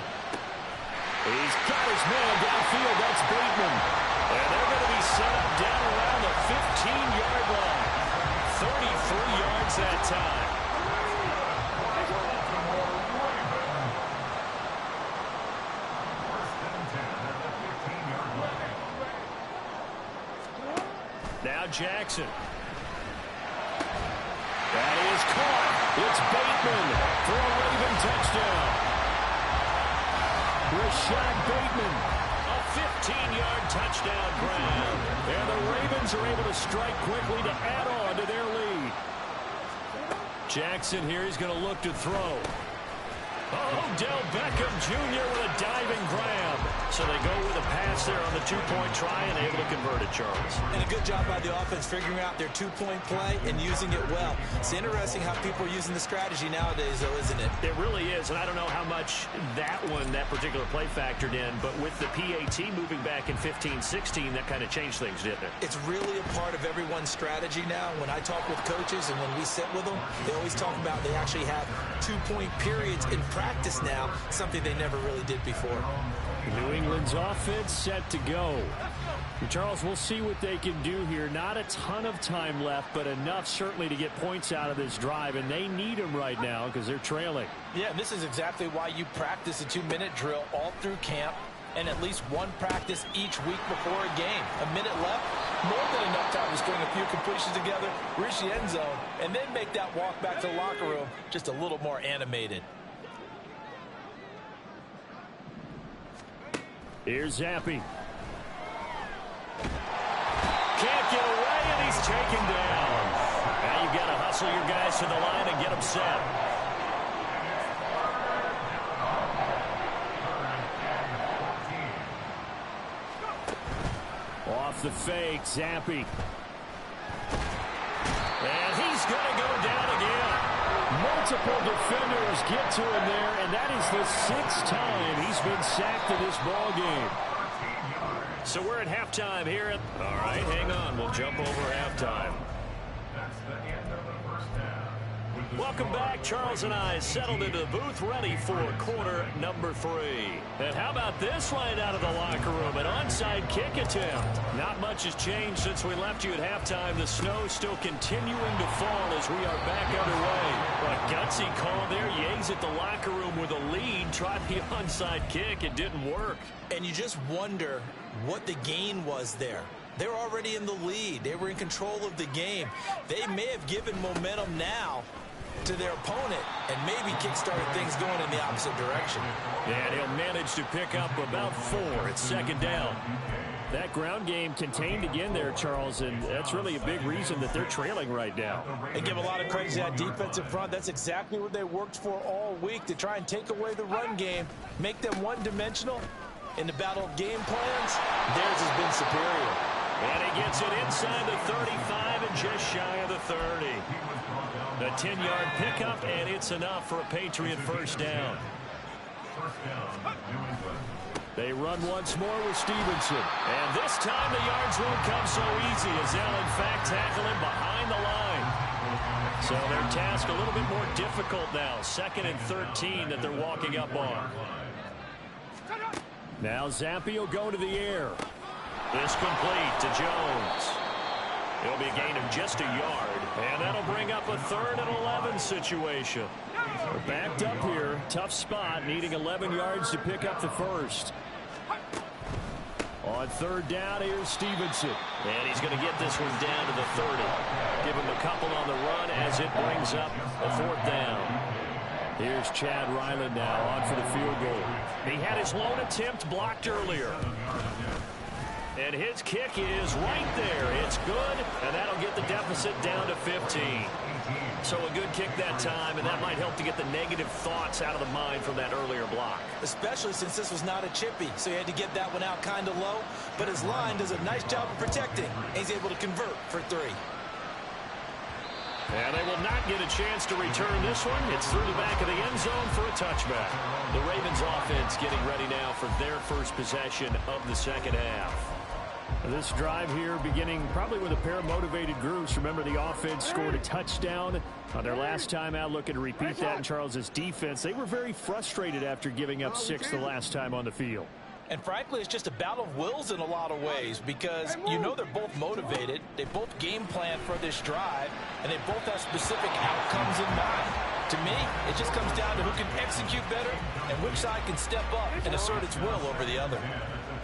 He's got his man downfield, that's Bateman. And they're going to be set up down around the 15-yard line. 33 yards that time. Now Jackson. That is caught. It's Bateman for a Raven touchdown. Rashad Bateman, a 15-yard touchdown grab. And the Ravens are able to strike quickly to add on to their lead. Jackson here, he's going to look to throw. Odell Beckham Jr. with a diving grab. So they go with a pass there on the 2-point try and able to convert it, Charles. And a good job by the offense figuring out their 2-point play and using it well. It's interesting how people are using the strategy nowadays, though, isn't it? It really is, and I don't know how much that particular play factored in, but with the PAT moving back in 15-16, that kind of changed things, didn't it? It's really a part of everyone's strategy now. When I talk with coaches and when we sit with them, they always talk about they actually have 2-point periods in practice now, something they never really did before. New England's offense set to go. And Charles, we'll see what they can do here. Not a ton of time left, but enough certainly to get points out of this drive, and they need them right now because they're trailing. Yeah, and this is exactly why you practice a 2-minute drill all through camp and at least one practice each week before a game. A minute left, more than enough time to string a few completions together, reach the end zone, and then make that walk back to the locker room just a little more animated. Here's Zappe. Can't get away, and he's taken down. Now you've got to hustle your guys to the line and get them set. Off the fake, Zappe. And he's going to go down again. Multiple defenders get to him there, and that is the 6th time he's been sacked in this ball game. So we're at halftime here. All right, hang on. We'll jump over halftime. That's the end of the first half. Welcome back. Charles and I settled into the booth, ready for quarter number 3. And how about this right out of the locker room? An onside kick attempt. Not much has changed since we left you at halftime. The snow still continuing to fall as we are back underway. A gutsy call there. Yates at the locker room with a lead. Tried the onside kick. It didn't work. And you just wonder what the gain was there. They were already in the lead. They were in control of the game. They may have given momentum now to their opponent and maybe kick-started things going in the opposite direction. Yeah, and he'll manage to pick up about 4. It's 2nd down. That ground game contained again there, Charles, and that's really a big reason that they're trailing right now. They give a lot of credit to that defensive front. That's exactly what they worked for all week, to try and take away the run game, make them one-dimensional. In the battle of game plans, theirs has been superior. And he gets it inside the 35 and just shy of the 30. A 10-yard pickup, and it's enough for a Patriot first down. They run once more with Stevenson. And this time the yards won't come so easy as they'll, in fact, tackle him behind the line. So their task a little bit more difficult now. 2nd and 13 that they're walking up on. Now Zappe will go to the air. It's complete to Jones. It'll be a gain of just a yard, and that'll bring up a 3rd and 11 situation. We're backed up here. Tough spot, needing 11 yards to pick up the first. On 3rd down, here's Stevenson. And he's going to get this one down to the 30. Give him a couple on the run as it brings up a 4th down. Here's Chad Ryland now on for the field goal. He had his lone attempt blocked earlier. And his kick is right there. It's good, and that'll get the deficit down to 15. So a good kick that time, and that might help to get the negative thoughts out of the mind from that earlier block. Especially since this was not a chippy, so he had to get that one out kind of low. But his line does a nice job of protecting. He's able to convert for 3. And they will not get a chance to return this one. It's through the back of the end zone for a touchback. The Ravens offense getting ready now for their first possession of the second half. This drive here beginning probably with a pair of motivated groups. Remember, the offense scored a touchdown on their last time out. Looking to repeat that in Charles's defense. They were very frustrated after giving up 6 the last time on the field. And frankly, it's just a battle of wills in a lot of ways, because you know they're both motivated. They both game plan for this drive, and they both have specific outcomes in mind. To me, it just comes down to who can execute better and which side can step up and assert its will over the other.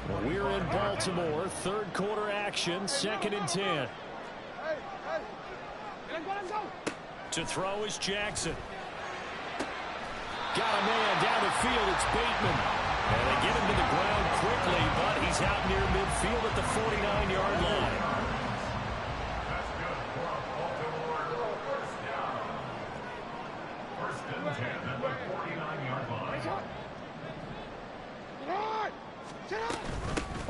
Well, we're in Baltimore, 3rd quarter action, 2nd and 10. To throw is Jackson. Got a man down the field. It's Bateman. And they get him to the ground quickly, but he's out near midfield at the 49-yard line. First and 10 at the 49-yard line.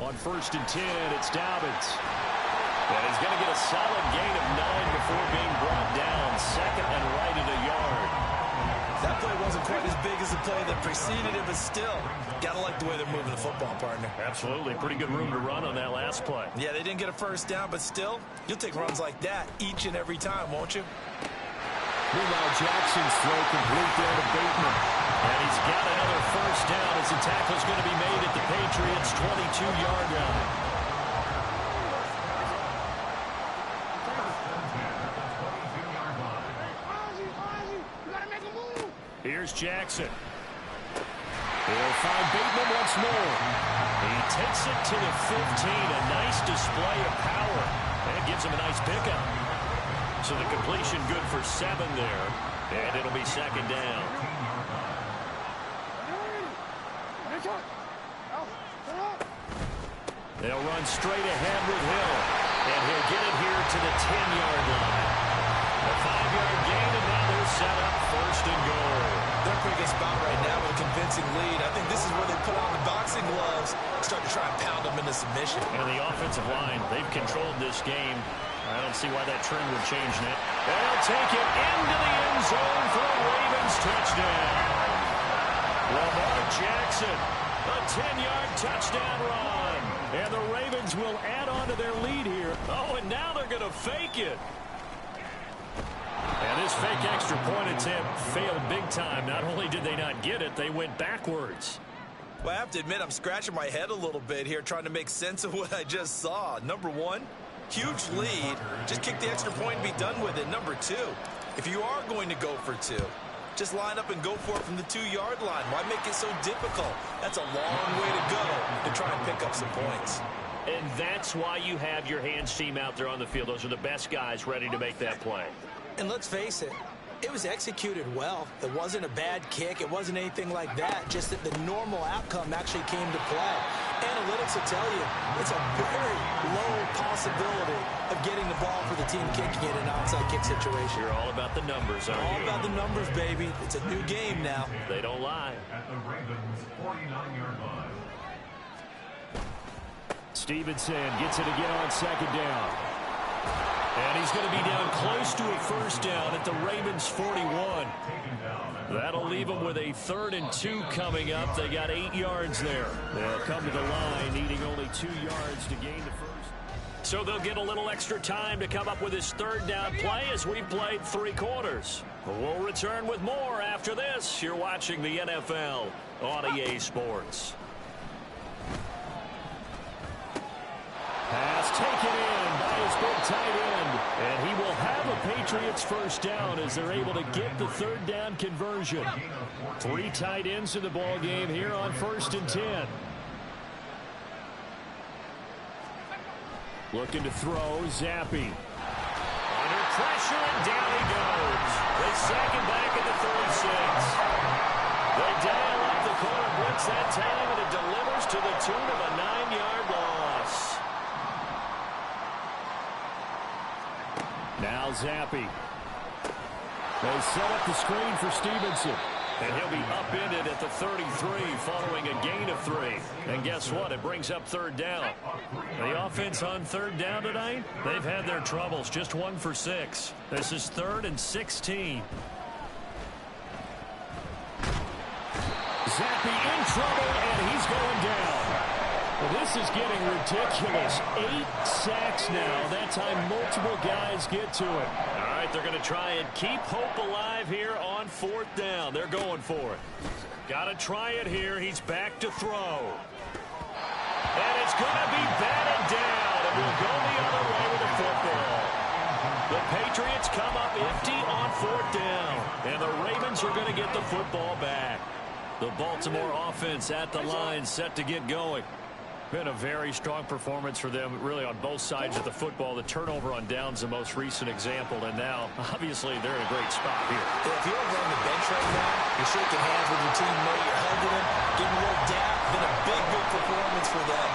On 1st and 10, it's Dobbins. And he's going to get a solid gain of 9 before being brought down. 2nd and right at a yard. That play wasn't quite as big as the play that preceded it, but still, got to like the way they're moving the football, partner. Absolutely. Pretty good room to run on that last play. Yeah, they didn't get a first down, but still, you'll take runs like that each and every time, won't you? Meanwhile, Jackson's throw complete there to Bateman. And he's got another first down as the tackle's going to be made at the Patriots' 22-yard line. Here's Jackson. He'll find Bateman once more. He takes it to the 15. A nice display of power. And it gives him a nice pickup. So the completion good for 7 there. And it'll be 2nd down. They'll run straight ahead with Hill. And he'll get it here to the 10-yard line. A 5-yard gain, and now they're set up first and goal. They're picking a spot right now with a convincing lead. I think this is where they put on the boxing gloves and start to try and pound them into submission. And the offensive line, they've controlled this game. I don't see why that trend would change, Nick. They'll take it into the end zone for a Ravens touchdown. Lamar Jackson, a 10-yard touchdown run. And the Ravens will add on to their lead here. Oh, and now they're going to fake it. And this fake extra point attempt failed big time. Not only did they not get it, they went backwards. Well, I have to admit, I'm scratching my head a little bit here trying to make sense of what I just saw. Number one, huge lead. Just kick the extra point and be done with it. Number two, if you are going to go for two, just line up and go for it from the 2-yard line. Why make it so difficult? That's a long way to go to try and pick up some points. And that's why you have your hands team out there on the field. Those are the best guys ready to make that play. And let's face it, it was executed well. It wasn't a bad kick. It wasn't anything like that. Just that the normal outcome actually came to play. Analytics will tell you it's a very low possibility of getting the ball for the team kicking it in an onside kick situation. You're all about the numbers, aren't you? All about the numbers, baby. It's a new game now. They don't lie. At the Ravens' 49-yard line. Stevenson gets it again on second down. And he's going to be down close to a first down at the Ravens' 41. That'll leave them with a 3rd and 2 coming up. They got 8 yards there. They'll come to the line needing only 2 yards to gain the first. So they'll get a little extra time to come up with this 3rd down play as we've played 3 quarters. We'll return with more after this. You're watching the NFL on EA Sports. Pass taken in by his big tight end. And he will have a Patriots first down as they're able to get the 3rd down conversion. 3 tight ends in the ball game here on 1st and 10. Looking to throw, Zappi. Under pressure, and down he goes. They sack him back at the 36. They dial up the corner blitz that time, and it delivers to the tune of a 9-yard loss. Now Zappi. They set up the screen for Stevenson. And he'll be upended at the 33 following a gain of 3. And guess what? It brings up 3rd down. The offense on 3rd down tonight, they've had their troubles. Just 1 for 6. This is 3rd and 16. Zappi in trouble, and he's going down. Well, this is getting ridiculous. 8 sacks now. That time multiple guys get to it. All right, they're going to try and keep hope alive here on 4th down. They're going for it. Got to try it here. He's back to throw. And it's going to be batted down. And we'll go the other way with the football. The Patriots come up empty on 4th down. And the Ravens are going to get the football back. The Baltimore offense at the line set to get going. Been a very strong performance for them, really, on both sides of the football. The turnover on downs, the most recent example, and now, obviously, they're in a great spot here. If you're over on the bench right now, you're shaking hands with your teammate, you're hugging him, giving a little dap. Been a big, big performance for them.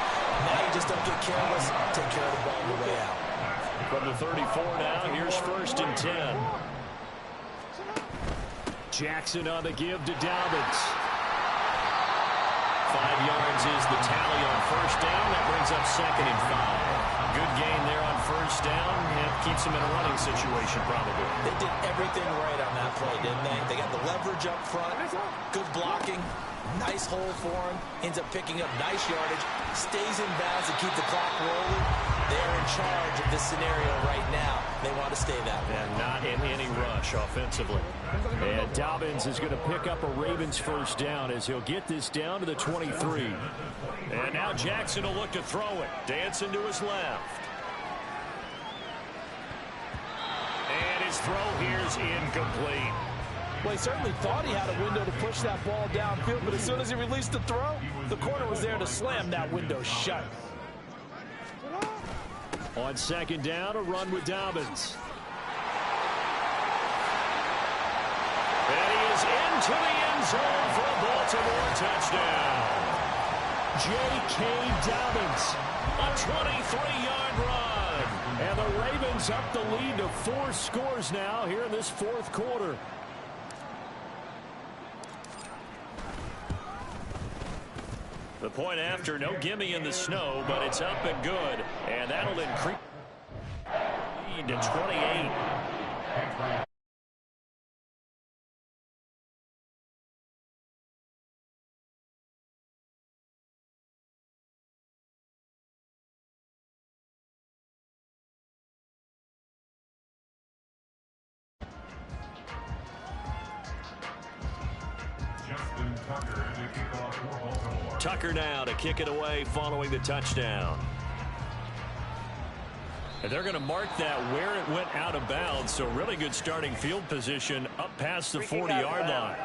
Now you just don't get careless. Take care of the ball on the way out. From the 34 now, here's 1st and 10. Jackson on the give to Dobbins. 5 yards is the tally on 1st down. That brings up 2nd and 5. Good gain there on 1st down. It keeps them in a running situation, probably. They did everything right on that play, didn't they? They got the leverage up front. Good blocking. Nice hole for him. Ends up picking up nice yardage. Stays in bounds to keep the clock rolling. They're in charge of this scenario right now. They want to stay that way. And not in any rush offensively. And Dobbins is going to pick up a Ravens first down as he'll get this down to the 23. And now Jackson will look to throw it. Dancing to his left. And his throw here's incomplete. Well, he certainly thought he had a window to push that ball downfield, but as soon as he released the throw, the corner was there to slam that window shut. On 2nd down, a run with Dobbins. And he is into the end zone for a Baltimore touchdown. J.K. Dobbins, a 23-yard run. And the Ravens up the lead to 4 scores now here in this fourth quarter. The point after, no gimme in the snow, but it's up and good. And that'll increase lead to 28. Tucker now to kick it away following the touchdown. And they're going to mark that where it went out of bounds, so really good starting field position up past the 40-yard line.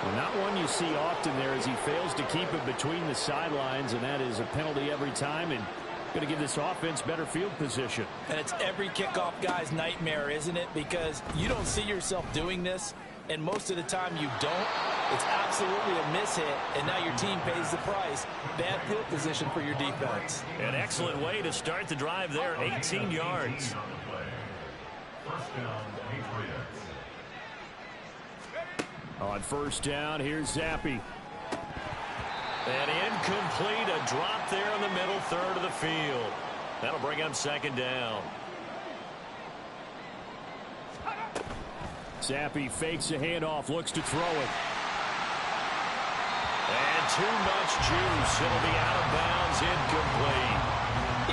Well, not one you see often there as he fails to keep it between the sidelines, and that is a penalty every time, and going to give this offense better field position. And it's every kickoff guy's nightmare, isn't it? Because you don't see yourself doing this, and most of the time you don't. It's absolutely a mishit, and now your team pays the price. Bad field position for your defense. An excellent way to start the drive there, 18 yards. On first down, here's Zappe. And incomplete, a drop there in the middle third of the field. That'll bring up second down. Zappe fakes a handoff, looks to throw it. And too much juice. It'll be out of bounds, incomplete.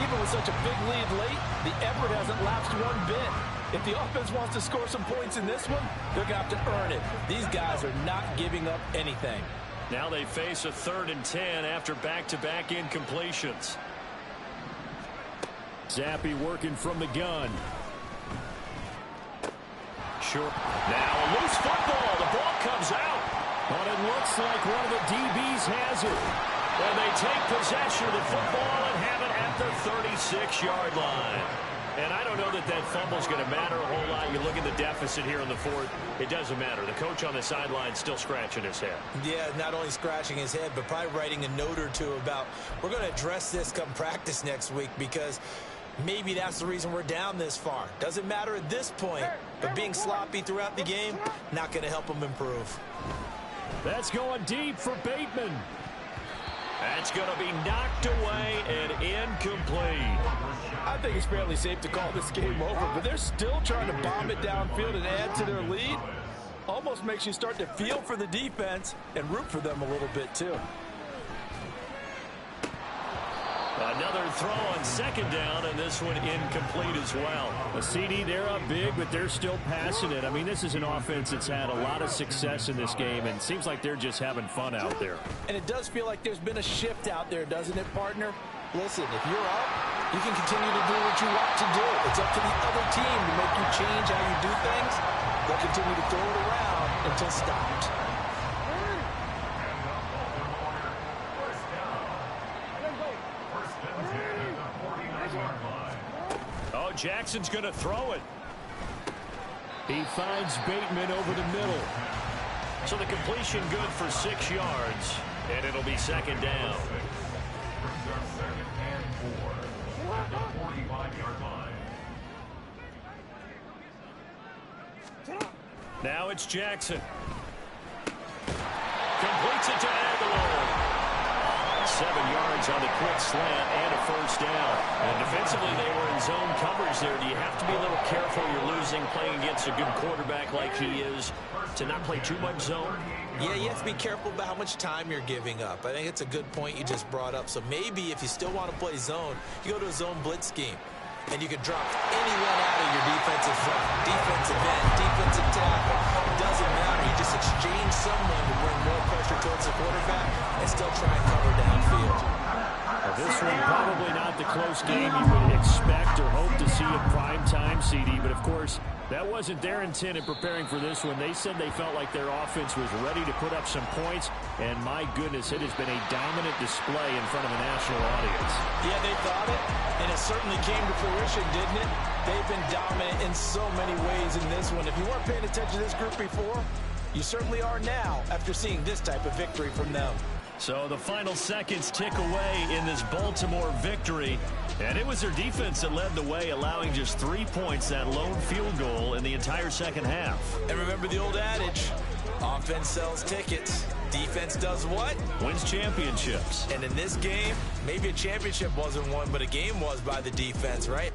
Even with such a big lead late, the effort hasn't lapsed one bit. If the offense wants to score some points in this one, they're going to have to earn it. These guys are not giving up anything. Now they face a 3rd and 10 after back-to-back incompletions. Zappe working from the gun. Sure. Now a loose football. The ball comes out. But it looks like one of the DBs has it. And they take possession of the football and have it at the 36-yard line. And I don't know that that fumble's going to matter a whole lot. You look at the deficit here in the fourth. It doesn't matter. The coach on the sideline still scratching his head. Yeah, not only scratching his head, but probably writing a note or two about, we're going to address this come practice next week, because maybe that's the reason we're down this far. Doesn't matter at this point, but being sloppy throughout the game, not going to help them improve. That's going deep for Bateman. That's going to be knocked away and incomplete. I think it's fairly safe to call this game over, but they're still trying to bomb it downfield and add to their lead. Almost makes you start to feel for the defense and root for them a little bit too. Another throw on second down, and this one incomplete as well. A CD, they're up big, but they're still passing it. I mean, this is an offense that's had a lot of success in this game, and it seems like they're just having fun out there. And it does feel like there's been a shift out there, doesn't it, partner? Listen, if you're up, you can continue to do what you want to do. It's up to the other team to make you change how you do things. They'll continue to throw it around until stopped. Oh, Jackson's going to throw it. He finds Bateman over the middle. So the completion good for 6 yards, and it'll be second down. Now it's Jackson. Completes it to Aguilar. 7 yards on the quick slant and a first down. And defensively, they were in zone coverage there. Do you have to be a little careful? You're losing, playing against a good quarterback like he is, to not play too much zone? Yeah, you have to be careful about how much time you're giving up. I think it's a good point you just brought up. So maybe if you still want to play zone, you go to a zone blitz scheme. And you can drop anyone out of your defensive front, defensive end, defensive tackle. It doesn't matter. You just exchange someone to bring more pressure towards the quarterback and still try and cover downfield. This one probably not the close game you would expect or hope to see in prime time, CD. But, of course, that wasn't their intent in preparing for this one. They said they felt like their offense was ready to put up some points. And, my goodness, it has been a dominant display in front of a national audience. Yeah, they thought it, and it certainly came to fruition, didn't it? They've been dominant in so many ways in this one. If you weren't paying attention to this group before, you certainly are now after seeing this type of victory from them. So the final seconds tick away in this Baltimore victory. And it was their defense that led the way, allowing just 3 points, that lone field goal in the entire second half. And remember the old adage, offense sells tickets. Defense does what? Wins championships. And in this game, maybe a championship wasn't won, but a game was by the defense, right?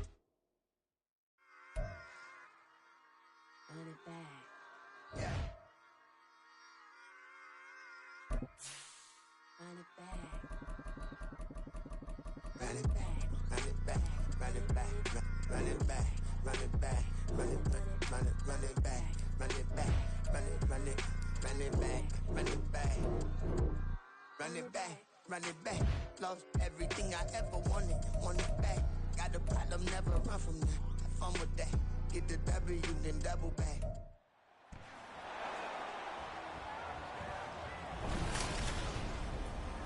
Run it back, lost everything I ever wanted, want it back. Got a problem, never run from that. Have fun with that. Get the W, then double back.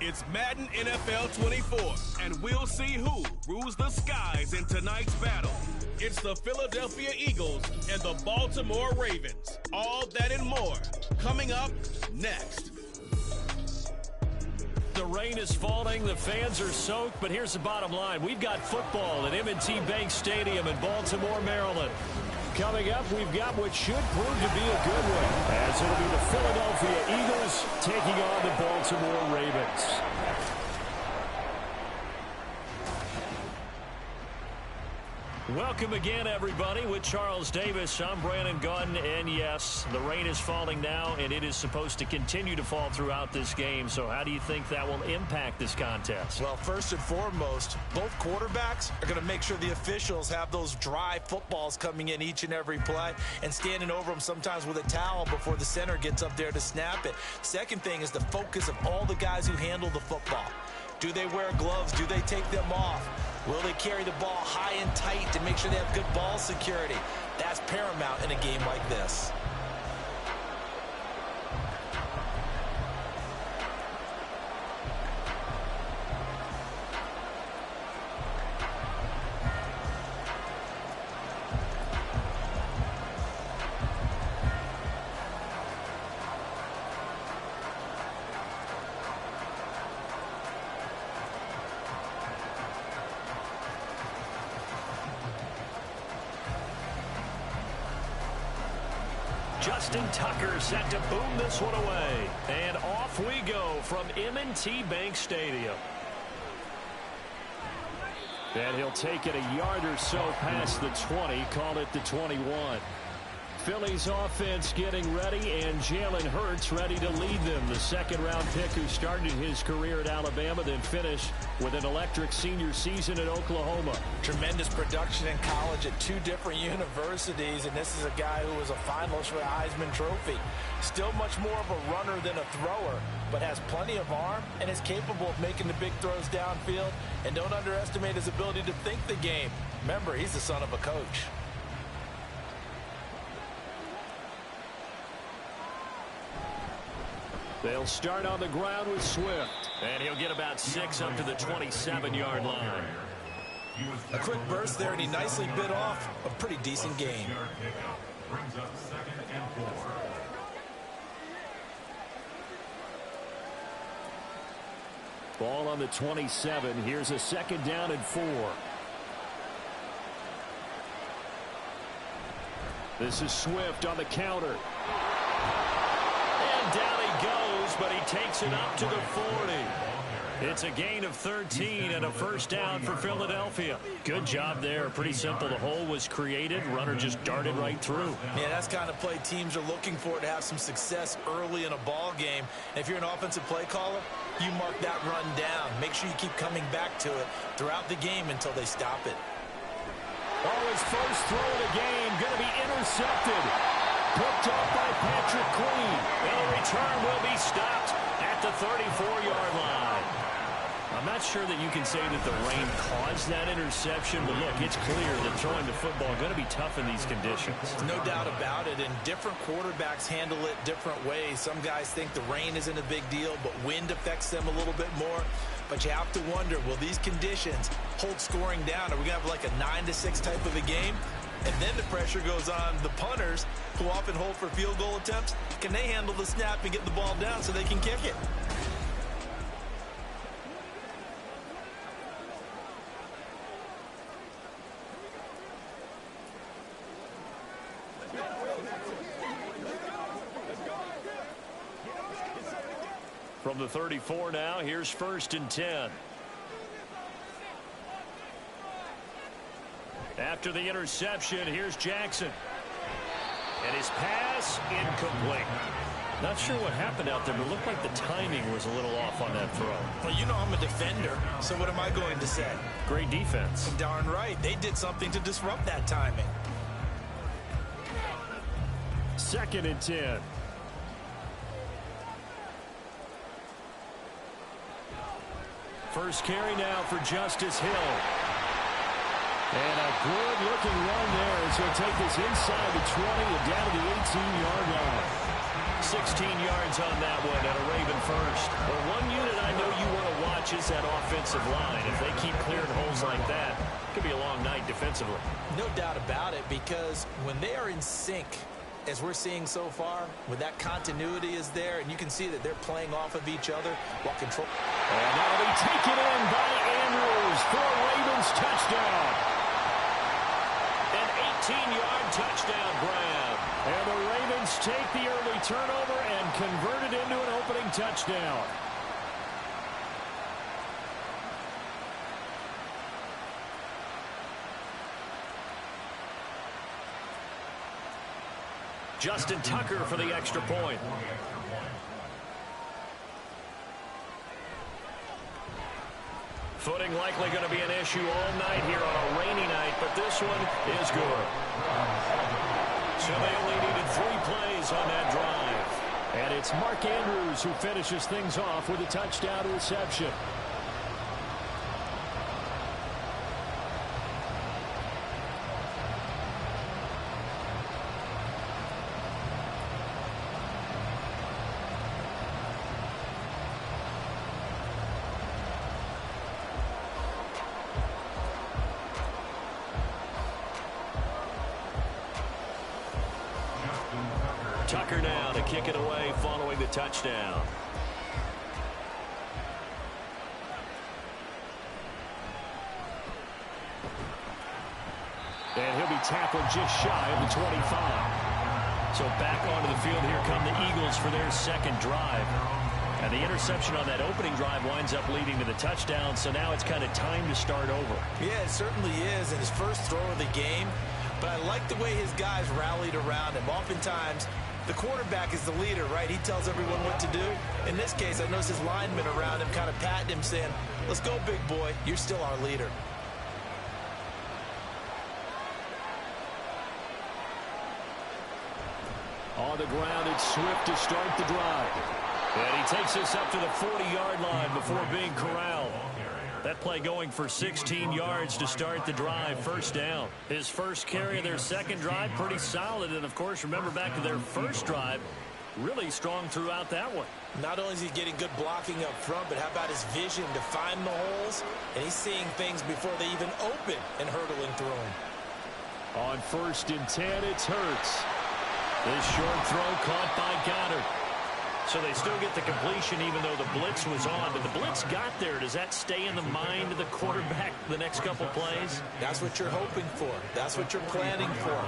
It's Madden NFL 24, and we'll see who rules the skies in tonight's battle. It's the Philadelphia Eagles and the Baltimore Ravens. All that and more coming up next. The rain is falling, the fans are soaked, but here's the bottom line. We've got football at M&T Bank Stadium in Baltimore, Maryland. Coming up, we've got what should prove to be a good one, as it'll be the Philadelphia Eagles taking on the Baltimore Ravens. Welcome again, everybody. With Charles Davis, I'm Brandon Gaudin, and yes, the rain is falling now, and it is supposed to continue to fall throughout this game. So how do you think that will impact this contest? Well, first and foremost, both quarterbacks are going to make sure the officials have those dry footballs coming in each and every play and standing over them sometimes with a towel before the center gets up there to snap it. Second thing is the focus of all the guys who handle the football. Do they wear gloves? Do they take them off? Will they carry the ball high and tight to make sure they have good ball security? That's paramount in a game like this. Justin Tucker set to boom this one away. And off we go from M&T Bank Stadium. And he'll take it a yard or so past the 20, call it the 21. Philly's offense getting ready, and Jalen Hurts ready to lead them. The second-round pick who started his career at Alabama, then finished with an electric senior season at Oklahoma. Tremendous production in college at 2 different universities, and this is a guy who was a finalist for the Heisman Trophy. Still much more of a runner than a thrower, but has plenty of arm and is capable of making the big throws downfield. And don't underestimate his ability to think the game. Remember, he's the son of a coach. They'll start on the ground with Swift. And he'll get about 6 up to the 27-yard line. A quick burst there, and he nicely bit off a pretty decent gain. Brings up 2nd and 4. Ball on the 27. Here's a 2nd down and 4. This is Swift on the counter. And down he goes, but he takes it up to the 40. It's a gain of 13 and a first down for Philadelphia. Good job there. Pretty simple. The hole was created. Runner just darted right through. Yeah, that's the kind of play teams are looking for to have some success early in a ball game. And if you're an offensive play caller, you mark that run down. Make sure you keep coming back to it throughout the game until they stop it. Oh, his first throw of the game going to be intercepted. Picked up by Patrick Queen. And the return will be stopped at the 34-yard line. I'm not sure that you can say that the rain caused that interception, but look, it's clear that throwing the football is going to be tough in these conditions. No doubt about it, and different quarterbacks handle it different ways. Some guys think the rain isn't a big deal, but wind affects them a little bit more. But you have to wonder, will these conditions hold scoring down? Are we going to have like a 9-6 type of a game? And then the pressure goes on the punters, who often hold for field goal attempts. Can they handle the snap and get the ball down so they can kick it? From the 34 now, here's 1st and 10. After the interception, here's Jackson. And his pass incomplete. Not sure what happened out there, but it looked like the timing was a little off on that throw. Well, you know I'm a defender, so what am I going to say? Great defense. Darn right. They did something to disrupt that timing. 2nd and 10. First carry now for Justice Hill. And a good-looking run there as he'll take this inside the 20 and down to the 18-yard line. 16 yards on that one at a Raven first. Well, one unit I know you want to watch is that offensive line. If they keep clearing holes like that, it could be a long night defensively. No doubt about it, because when they are in sync, as we're seeing so far, when that continuity is there, and you can see that they're playing off of each other while control. And that'll be taken in by Andrews for a Ravens touchdown. An 18-yard touchdown grab. And the Ravens take the early turnover and convert it into an opening touchdown. Justin Tucker for the extra point. Footing likely going to be an issue all night here on a rainy night, but this one is good. So they only needed 3 plays on that drive. And it's Mark Andrews who finishes things off with a touchdown reception. Tucker now to kick it away following the touchdown. And he'll be tackled just shy of the 25. So back onto the field, here come the Eagles for their second drive. And the interception on that opening drive winds up leading to the touchdown, so now it's kind of time to start over. Yeah, it certainly is, in his first throw of the game. But I like the way his guys rallied around him. Oftentimes, the quarterback is the leader, right? He tells everyone what to do. In this case, I noticed his linemen around him kind of patting him, saying, let's go, big boy. You're still our leader. On the ground, it's Swift to start the drive. And he takes us up to the 40-yard line before being corralled. That play going for 16 yards to start the drive. First down. His first carry of their second drive, pretty solid. And, of course, remember back to their first drive, really strong throughout that one. Not only is he getting good blocking up front, but how about his vision to find the holes? And he's seeing things before they even open and hurtling through them. On 1st and 10, it's Hurts. This short throw caught by Goddard. So they still get the completion even though the blitz was on. But the blitz got there. Does that stay in the mind of the quarterback the next couple plays? That's what you're hoping for. That's what you're planning for.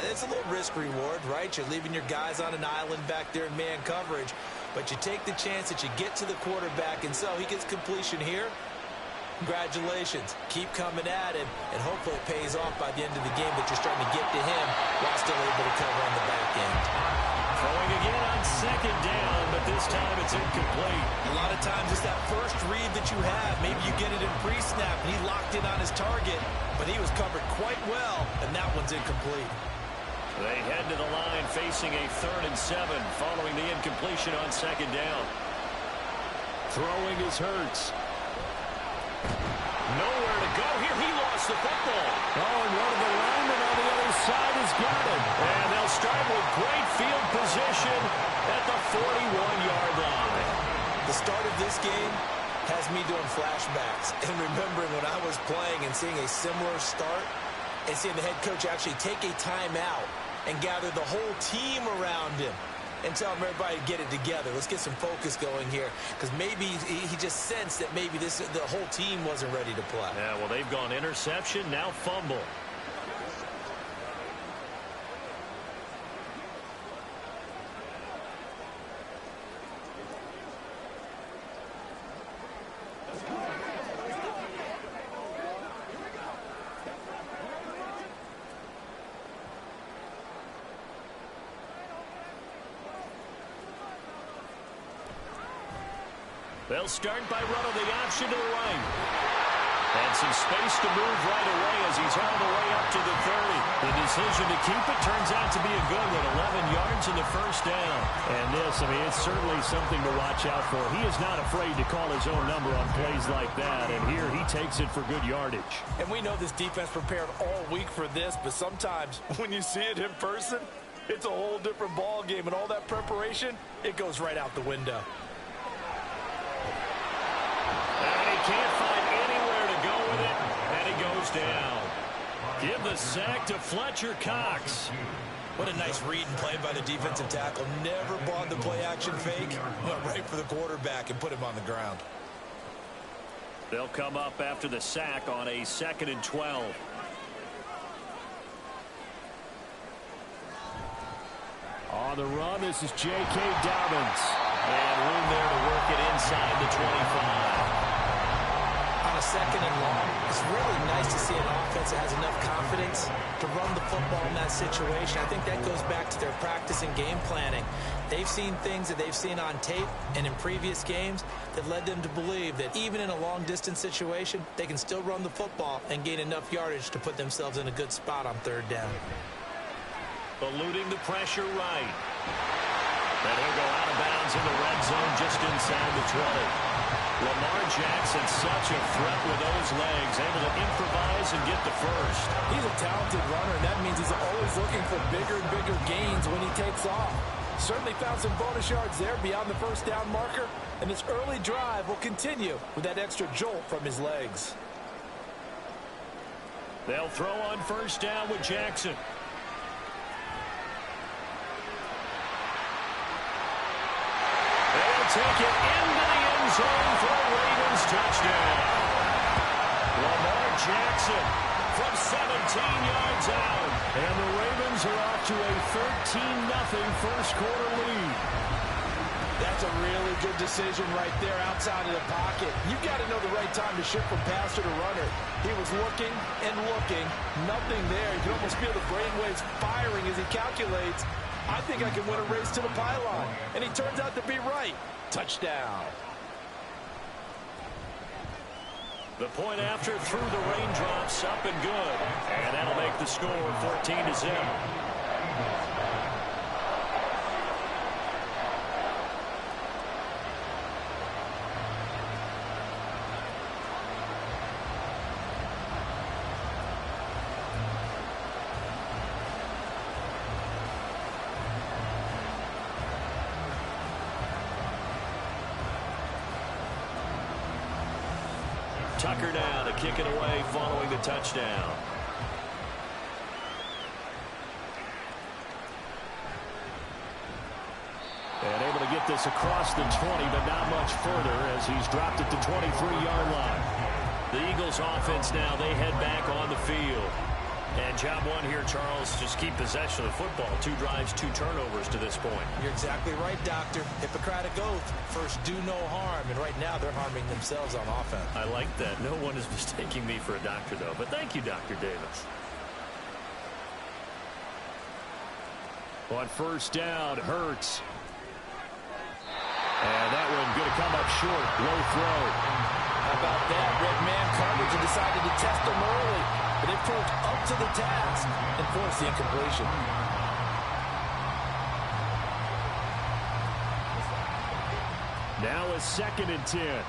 It's a little risk reward, right? You're leaving your guys on an island back there in man coverage. But you take the chance that you get to the quarterback, and so he gets completion here. Congratulations. Keep coming at him, and hopefully it pays off by the end of the game that you're starting to get to him while still able to cover on the back end. Throwing again on second down, but this time it's incomplete. A lot of times it's that first read that you have. Maybe you get it in pre-snap, and he locked in on his target, but he was covered quite well, and that one's incomplete. They head to the line facing a 3rd and 7 following the incompletion on second down. Throwing is Hurts. Nowhere to go here. He lost the football. Oh, and one of the linemen on the other side has got it. And they'll start with great field position at the 41-yard line. The start of this game has me doing flashbacks and remembering when I was playing and seeing a similar start and seeing the head coach actually take a timeout and gather the whole team around him and tell everybody to get it together. Let's get some focus going here, because maybe he just sensed that maybe the whole team wasn't ready to play. Yeah, well, they've gone interception, now fumble. They'll start by running the option to the right. And some space to move right away as he's all the way up to the 30. The decision to keep it turns out to be a good one. 11 yards in the first down. And this, it's certainly something to watch out for. He is not afraid to call his own number on plays like that. And here he takes it for good yardage. And we know this defense prepared all week for this, but sometimes when you see it in person, it's a whole different ball game. And all that preparation, it goes right out the window. And he can't find anywhere to go with it, and he goes down. Give the sack to Fletcher Cox. What a nice read and play by the defensive tackle. Never bought the play-action fake. Went right for the quarterback and put him on the ground. They'll come up after the sack on a 2nd and 12. On the run, this is J.K. Dobbins. And room there to work it inside the 25. On a 2nd and long, it's really nice to see an offense that has enough confidence to run the football in that situation. I think that goes back to their practice and game planning. They've seen things that they've seen on tape and in previous games that led them to believe that even in a long-distance situation, they can still run the football and gain enough yardage to put themselves in a good spot on 3rd down. Eluding the pressure right. And he'll go out of bounds in the red zone just inside the 20. Lamar Jackson, such a threat with those legs, able to improvise and get the first. He's a talented runner, and that means he's always looking for bigger and bigger gains when he takes off. Certainly found some bonus yards there beyond the 1st down marker, and this early drive will continue with that extra jolt from his legs. They'll throw on 1st down with Jackson. They'll take it into the end zone for a Ravens touchdown. Lamar Jackson from 17 yards out. And the Ravens are off to a 13-0 first quarter lead. That's a really good decision right there outside of the pocket. You've got to know the right time to shift from passer to runner. He was looking and looking. Nothing there. You can almost feel the brainwaves firing as he calculates, I think I can win a race to the pylon. And he turns out to be right. Touchdown. The point after through the raindrops, up and good. And that'll make the score 14-0. Tucker now to kick it away following the touchdown. And able to get this across the 20, but not much further as he's dropped it to 23-yard line. The Eagles offense now, they head back on the field. And job one here, Charles, just keep possession of the football. 2 drives, 2 turnovers to this point. You're exactly right, Doctor. Hippocratic oath. First, do no harm. And right now, they're harming themselves on offense. I like that. No one is mistaking me for a doctor, though. But thank you, Dr. Davis. On 1st down, Hurts. And that one going to come up short. Low throw. How about that? Red man coverage and decided to test them early. But they proved up to the task and forced the incompletion. Now a 2nd and 10.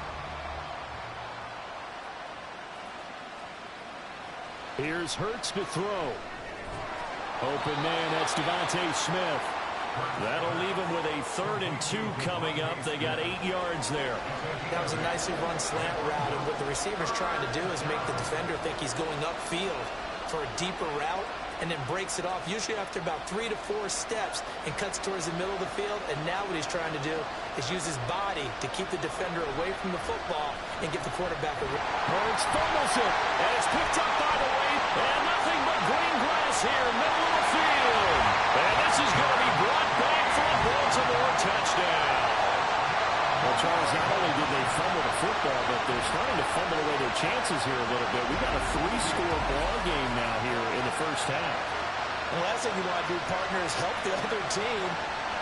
Here's Hurts to throw. Open man, that's Devontae Smith. That'll leave him with a 3rd and 2 coming up. They got 8 yards there. That was a nicely run slant route, and what the receiver's trying to do is make the defender think he's going upfield for a deeper route, and then breaks it off, usually after about 3 to 4 steps, and cuts towards the middle of the field. And now what he's trying to do is use his body to keep the defender away from the football and get the quarterback a Hurts fumbles it, and it's picked up by the weight, and nothing but green grass here, middle of the field. And this is going to be brought back for a Baltimore touchdown. Well, Charles, not only did they fumble the football, but they're starting to fumble away their chances here a little bit. We've got a 3-score ball game now here in the first half. The last thing you want to do, partner, is help the other team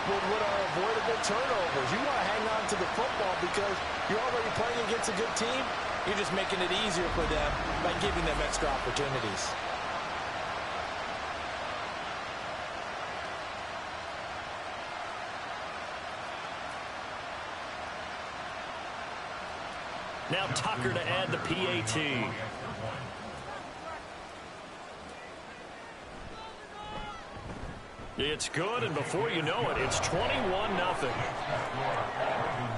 with what are avoidable turnovers. You want to hang on to the football because you're already playing against a good team. You're just making it easier for them by giving them extra opportunities. Now Tucker to add the PAT. It's good, and before you know it, it's 21-0.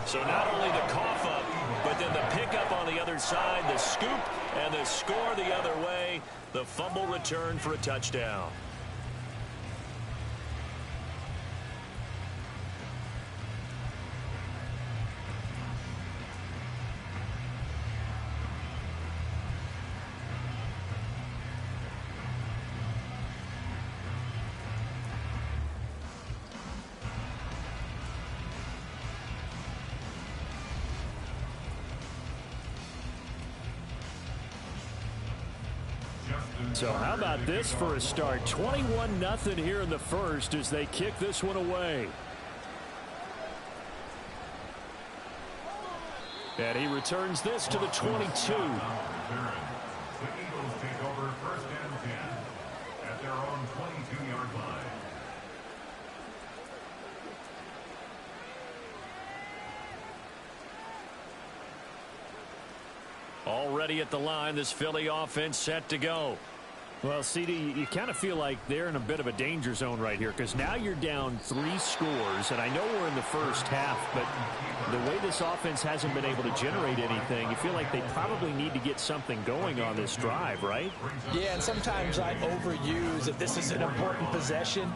So not only the cough up, but then the pickup on the other side, the scoop, and the score the other way. The fumble return for a touchdown. So how about this for a start? 21-0 here in the first as they kick this one away. And he returns this to the 22. The Eagles take over 1st and 10 at their own 22-yard line. Already at the line, this Philly offense set to go. Well, CD, you kind of feel like they're in a bit of a danger zone right here because now you're down 3 scores, and I know we're in the first half, but the way this offense hasn't been able to generate anything, you feel like they probably need to get something going on this drive, right? Yeah, and sometimes I overuse if this is an important possession,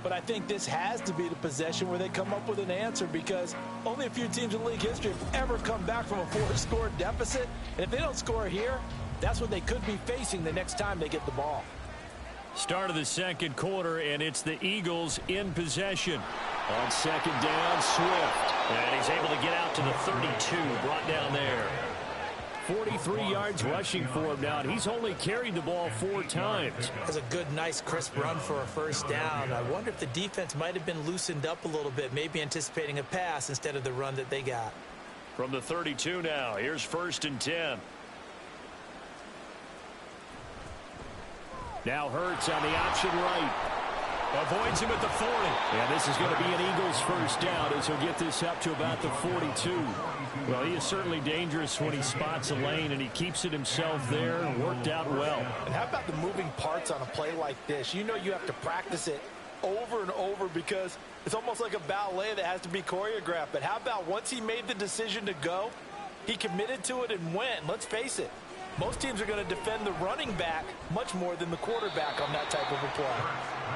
but I think this has to be the possession where they come up with an answer because only a few teams in league history have ever come back from a 4-score deficit, and if they don't score here, that's what they could be facing the next time they get the ball. Start of the second quarter, and it's the Eagles in possession. On second down, Swift. And he's able to get out to the 32, brought down there. 43 yards rushing for him now, and he's only carried the ball 4 times. That's a good, nice, crisp run for a first down. I wonder if the defense might have been loosened up a little bit, maybe anticipating a pass instead of the run that they got. From the 32 now, here's 1st and 10. Now Hurts on the option right. Avoids him at the 40. And this is going to be an Eagles first down as he'll get this up to about the 42. Well, he is certainly dangerous when he spots a lane, and he keeps it himself there and worked out well. And how about the moving parts on a play like this? You know you have to practice it over and over because it's almost like a ballet that has to be choreographed. But how about once he made the decision to go, he committed to it and went. Let's face it. Most teams are going to defend the running back much more than the quarterback on that type of a play.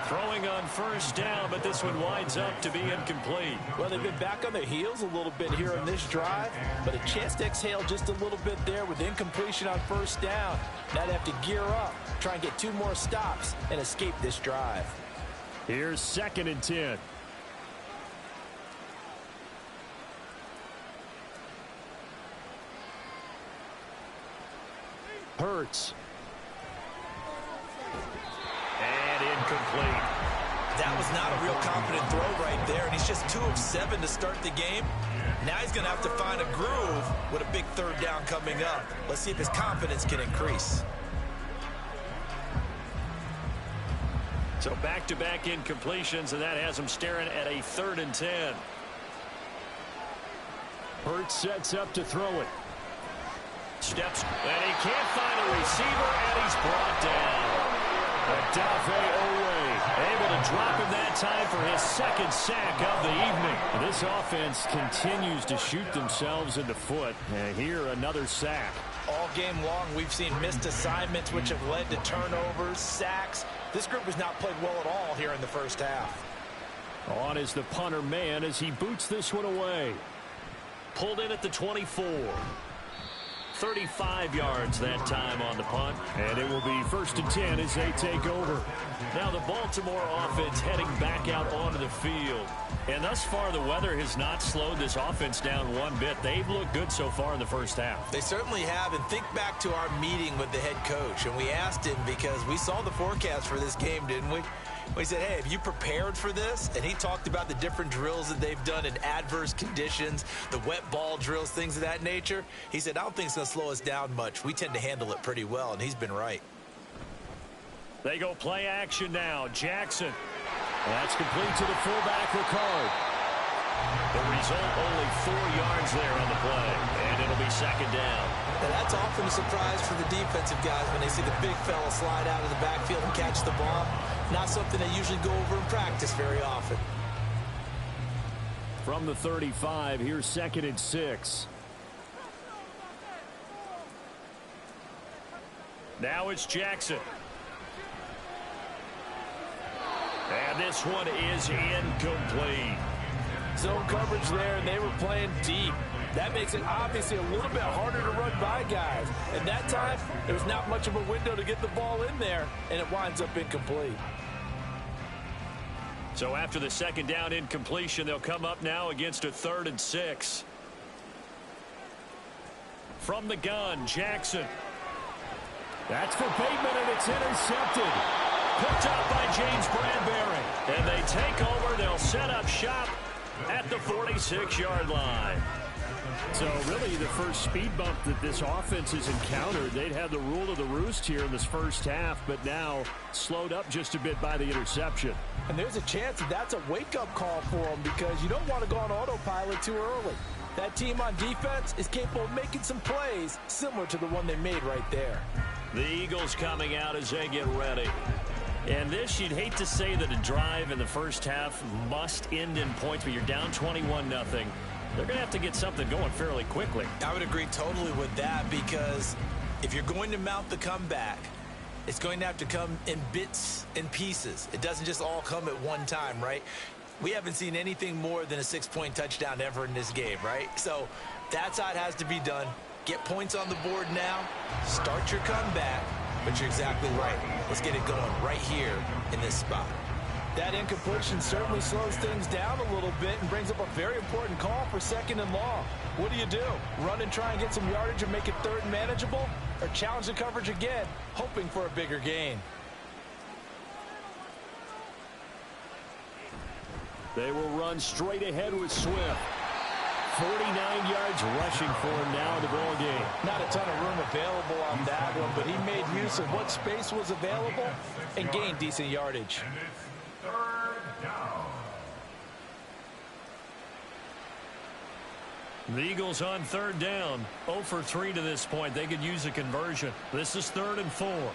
Throwing on first down, but this one winds up to be incomplete. Well, they've been back on their heels a little bit here on this drive, but a chance to exhale just a little bit there with incompletion on first down. Now they have to gear up, try and get 2 more stops, and escape this drive. Here's 2nd and 10. Hurts. And incomplete. That was not a real confident throw right there, and he's just 2 of 7 to start the game. Now he's going to have to find a groove with a big 3rd down coming up. Let's see if his confidence can increase. So back-to-back incompletions, and that has him staring at a 3rd and 10. Hurts sets up to throw it. Steps, and he can't find a receiver, and he's brought down. Odafe Oweh able to drop him that time for his 2nd sack of the evening. And this offense continues to shoot themselves in the foot. And here, another sack. All game long, we've seen missed assignments, which have led to turnovers, sacks. This group has not played well at all here in the first half. On is the punter man as he boots this one away. Pulled in at the 24. 35 yards that time on the punt. And it will be 1st and 10 as they take over. Now the Baltimore offense heading back out onto the field. And thus far, the weather has not slowed this offense down one bit. They've looked good so far in the first half. They certainly have. And think back to our meeting with the head coach. And we asked him because we saw the forecast for this game, didn't we? Well, he said, hey, have you prepared for this? And he talked about the different drills that they've done in adverse conditions, the wet ball drills, things of that nature. He said, I don't think it's going to slow us down much. We tend to handle it pretty well, and he's been right. They go play action now. Jackson. That's complete to the fullback, Ricard. The result, only 4 yards there on the play, and it'll be second down. And that's often a surprise for the defensive guys when they see the big fella slide out of the backfield and catch the ball. Not something they usually go over in practice very often. From the 35, here's 2nd and 6. Now it's Jackson. And this one is incomplete. Zone coverage there, and they were playing deep. That makes it obviously a little bit harder to run by guys. At that time, there's not much of a window to get the ball in there, and it winds up incomplete. So after the second down incompletion, they'll come up now against a 3rd and 6. From the gun, Jackson. That's for Bateman, and it's intercepted. Picked up by James Bradbury. And they take over. They'll set up shop at the 46-yard line. So really the first speed bump that this offense has encountered, they'd had the rule of the roost here in this first half, but now slowed up just a bit by the interception. And there's a chance that that's a wake-up call for them because you don't want to go on autopilot too early. That team on defense is capable of making some plays similar to the one they made right there. The Eagles coming out as they get ready. And this, you'd hate to say that a drive in the first half must end in points, but you're down 21-0. They're going to have to get something going fairly quickly. I would agree totally with that because if you're going to mount the comeback, it's going to have to come in bits and pieces. It doesn't just all come at one time, right? We haven't seen anything more than a 6-point touchdown ever in this game, right? So that's how it has to be done. Get points on the board now. Start your comeback. But you're exactly right. Let's get it going right here in this spot. That incompletion certainly slows things down a little bit and brings up a very important call for 2nd and long. What do? Run and try and get some yardage and make it 3rd and manageable? Or challenge the coverage again, hoping for a bigger gain? They will run straight ahead with Swift. 49 yards rushing for him now in the ball game. Not a ton of room available on that one, but he made use of what space was available and gained decent yardage. And it's 3rd down. The Eagles on 3rd down. 0 for 3 to this point. They could use a conversion. This is 3rd and 4.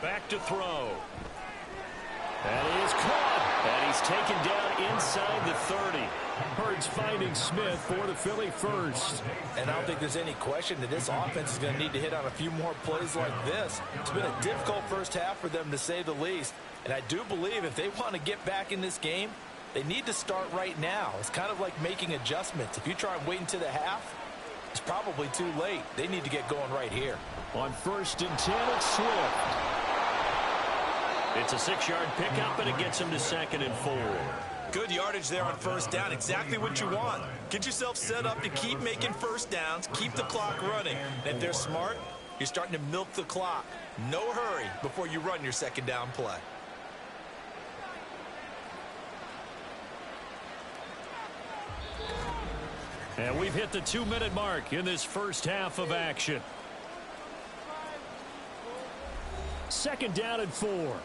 Back to throw. That is caught. And he's taken down inside the 30. Hurts finding Smith for the Philly first. And I don't think there's any question that this offense is going to need to hit on a few more plays like this. It's been a difficult first half for them, to say the least. And I do believe if they want to get back in this game, they need to start right now. It's kind of like making adjustments. If you try and wait until the half, it's probably too late. They need to get going right here. On 1st and 10, it's Swift. It's a 6-yard pickup, and it gets him to 2nd and 4. Good yardage there on 1st down. Exactly what you want. Get yourself set up to keep making first downs, keep the clock running. And if they're smart, you're starting to milk the clock. No hurry before you run your 2nd down play. And we've hit the 2-minute mark in this first half of action. 2nd down and 4.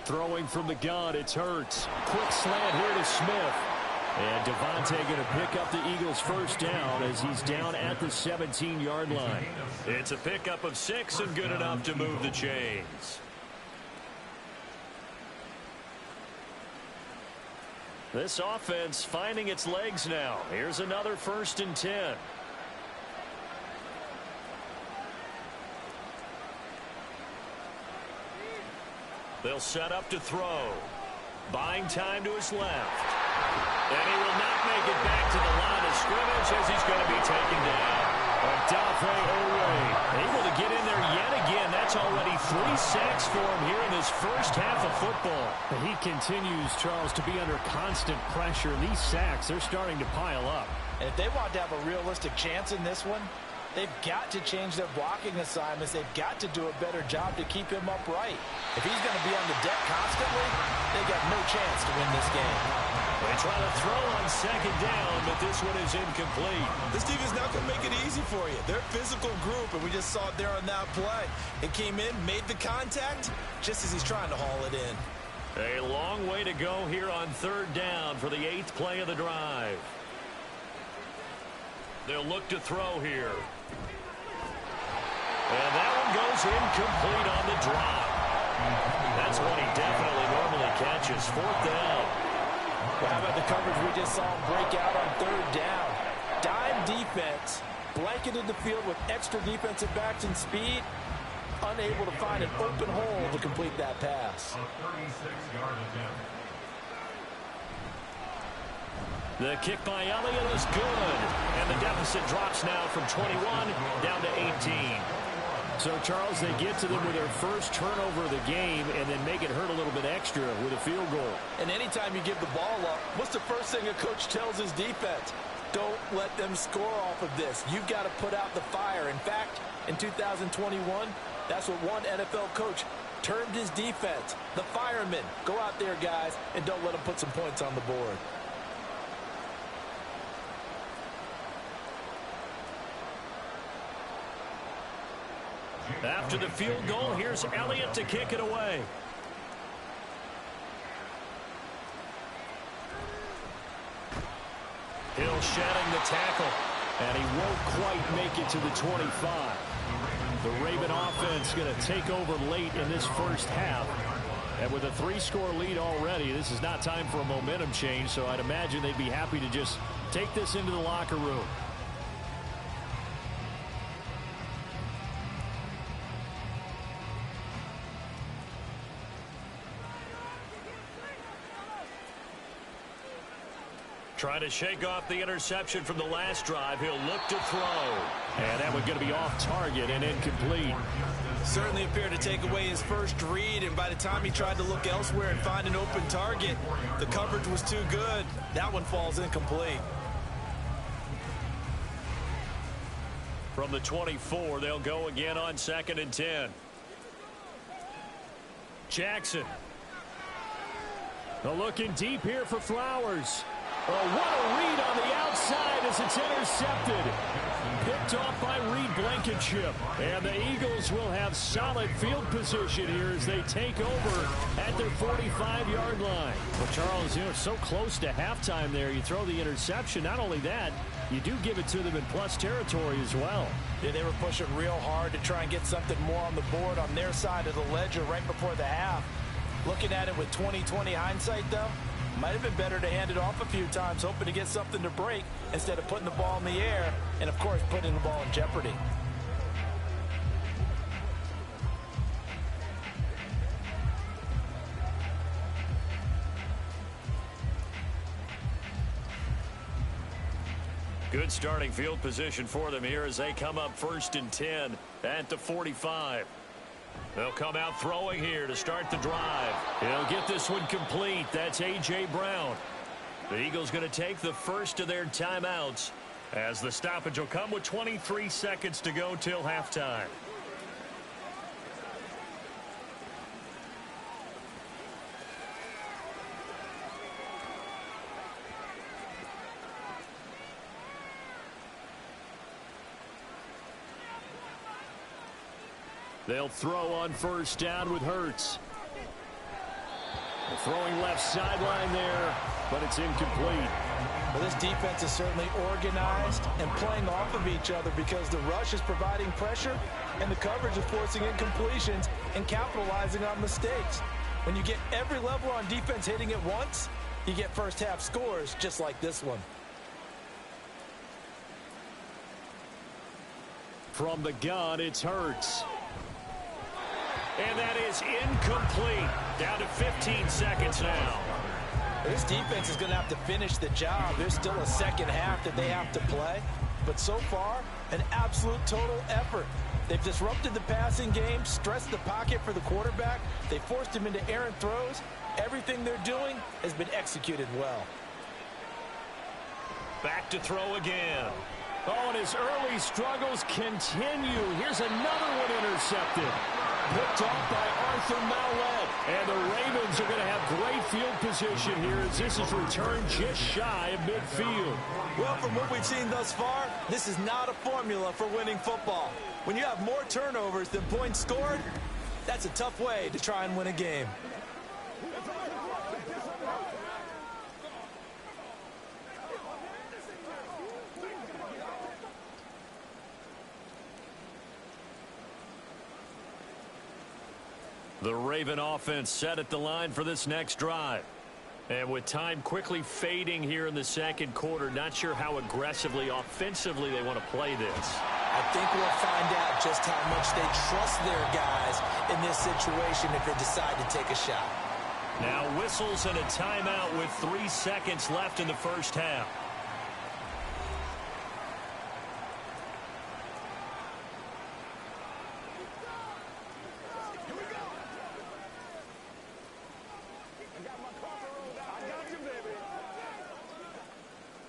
Throwing from the gun, it's Hurts. Quick slant here to Smith. And Devontae going to pick up the Eagles' first down as he's down at the 17-yard line. It's a pickup of 6 and good enough to move the chains. This offense finding its legs now. Here's another 1st and 10. They'll set up to throw. Buying time to his left. And he will not make it back to the line of scrimmage as he's going to be taken down. Odafe Oweh able to get in there yet again. That's already 3 sacks for him here in this first half of football. He continues, Charles, to be under constant pressure. These sacks, they're starting to pile up. And if they want to have a realistic chance in this one, They've got to change their blocking assignments. They've got to do a better job to keep him upright. If he's going to be on the deck constantly, they got no chance to win this game. They try to throw on second down, but this one is incomplete. This defense not going to make it easy for you. They're a physical group, and we just saw it there on that play. It came in, made the contact, just as he's trying to haul it in. A long way to go here on third down for the 8th play of the drive. They'll look to throw here. And that one goes incomplete on the drop. That's what he definitely normally catches. 4th down. Well, how about the coverage we just saw him break out on third down? Dime defense, blanketed the field with extra defensive backs and speed, unable to find an open hole to complete that pass. A 36-yard attempt. The kick by Elliott is good. And the deficit drops now from 21 down to 18. So, Charles, they get to them with their first turnover of the game and then make it hurt a little bit extra with a field goal. And anytime you give the ball up, what's the first thing a coach tells his defense? Don't let them score off of this. You've got to put out the fire. In fact, in 2021, that's what one NFL coach termed his defense. The firemen. Go out there, guys, and don't let them put some points on the board. After the field goal, here's Elliott to kick it away. Hill shedding the tackle, and he won't quite make it to the 25. The Raven offense going to take over late in this first half. And with a 3-score lead already, this is not time for a momentum change, so I'd imagine they'd be happy to just take this into the locker room. Trying to shake off the interception from the last drive. He'll look to throw. And that one's going to be off target and incomplete. Certainly appeared to take away his first read, and by the time he tried to look elsewhere and find an open target, the coverage was too good. That one falls incomplete. From the 24, they'll go again on 2nd and 10. Jackson. Looking deep here for Flowers. Oh, what a read on the outside as it's intercepted. Picked off by Reed Blankenship. And the Eagles will have solid field position here as they take over at their 45-yard line. Well, Charles, you know, so close to halftime there. You throw the interception. Not only that, you do give it to them in plus territory as well. Yeah, they were pushing real hard to try and get something more on the board on their side of the ledger right before the half. Looking at it with 20/20 hindsight, though, might have been better to hand it off a few times, hoping to get something to break instead of putting the ball in the air and, of course, putting the ball in jeopardy. Good starting field position for them here as they come up 1st and 10 at the 45. They'll come out throwing here to start the drive. He'll get this one complete. That's A.J. Brown. The Eagles going to take the first of their timeouts as the stoppage will come with 23 seconds to go till halftime. They'll throw on 1st down with Hurts. Throwing left sideline there, but it's incomplete. Well, this defense is certainly organized and playing off of each other because the rush is providing pressure and the coverage is forcing incompletions and capitalizing on mistakes. When you get every level on defense hitting at once, you get first half scores just like this one. From the gun, it's Hurts. And that is incomplete. Down to 15 seconds now. This defense is going to have to finish the job. There's still a second half that they have to play. But so far, an absolute total effort. They've disrupted the passing game, stressed the pocket for the quarterback. They forced him into errant throws. Everything they're doing has been executed well. Back to throw again. Oh, and his early struggles continue. Here's another one intercepted. Picked off by Arthur Maulet. And the Ravens are going to have great field position here as this is returned just shy of midfield. Well, from what we've seen thus far, this is not a formula for winning football. When you have more turnovers than points scored, that's a tough way to try and win a game. The Raven offense set at the line for this next drive. And with time quickly fading here in the second quarter, not sure how aggressively, offensively they want to play this. I think we'll find out just how much they trust their guys in this situation if they decide to take a shot. Now whistles and a timeout with 3 seconds left in the first half.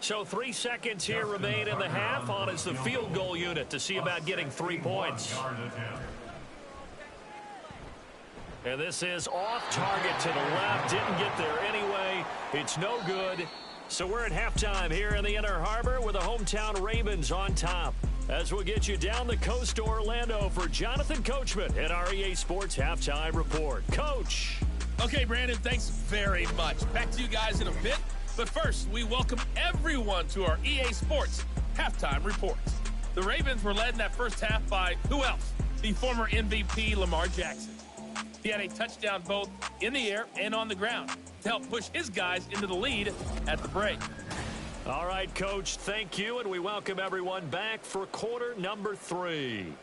So 3 seconds here remain in the half. On is the field goal unit to see about getting 3 points. And this is off target to the left. Didn't get there anyway. It's no good. So we're at halftime here in the Inner Harbor with the hometown Ravens on top. As we'll get you down the coast to Orlando for Jonathan Coachman at our EA Sports Halftime Report. Coach. Okay, Brandon, thanks very much. Back to you guys in a bit. But first, we welcome everyone to our EA Sports Halftime Report. The Ravens were led in that first half by who else? The former MVP Lamar Jackson. He had a touchdown both in the air and on the ground to help push his guys into the lead at the break. All right, Coach, thank you, and we welcome everyone back for quarter number 3.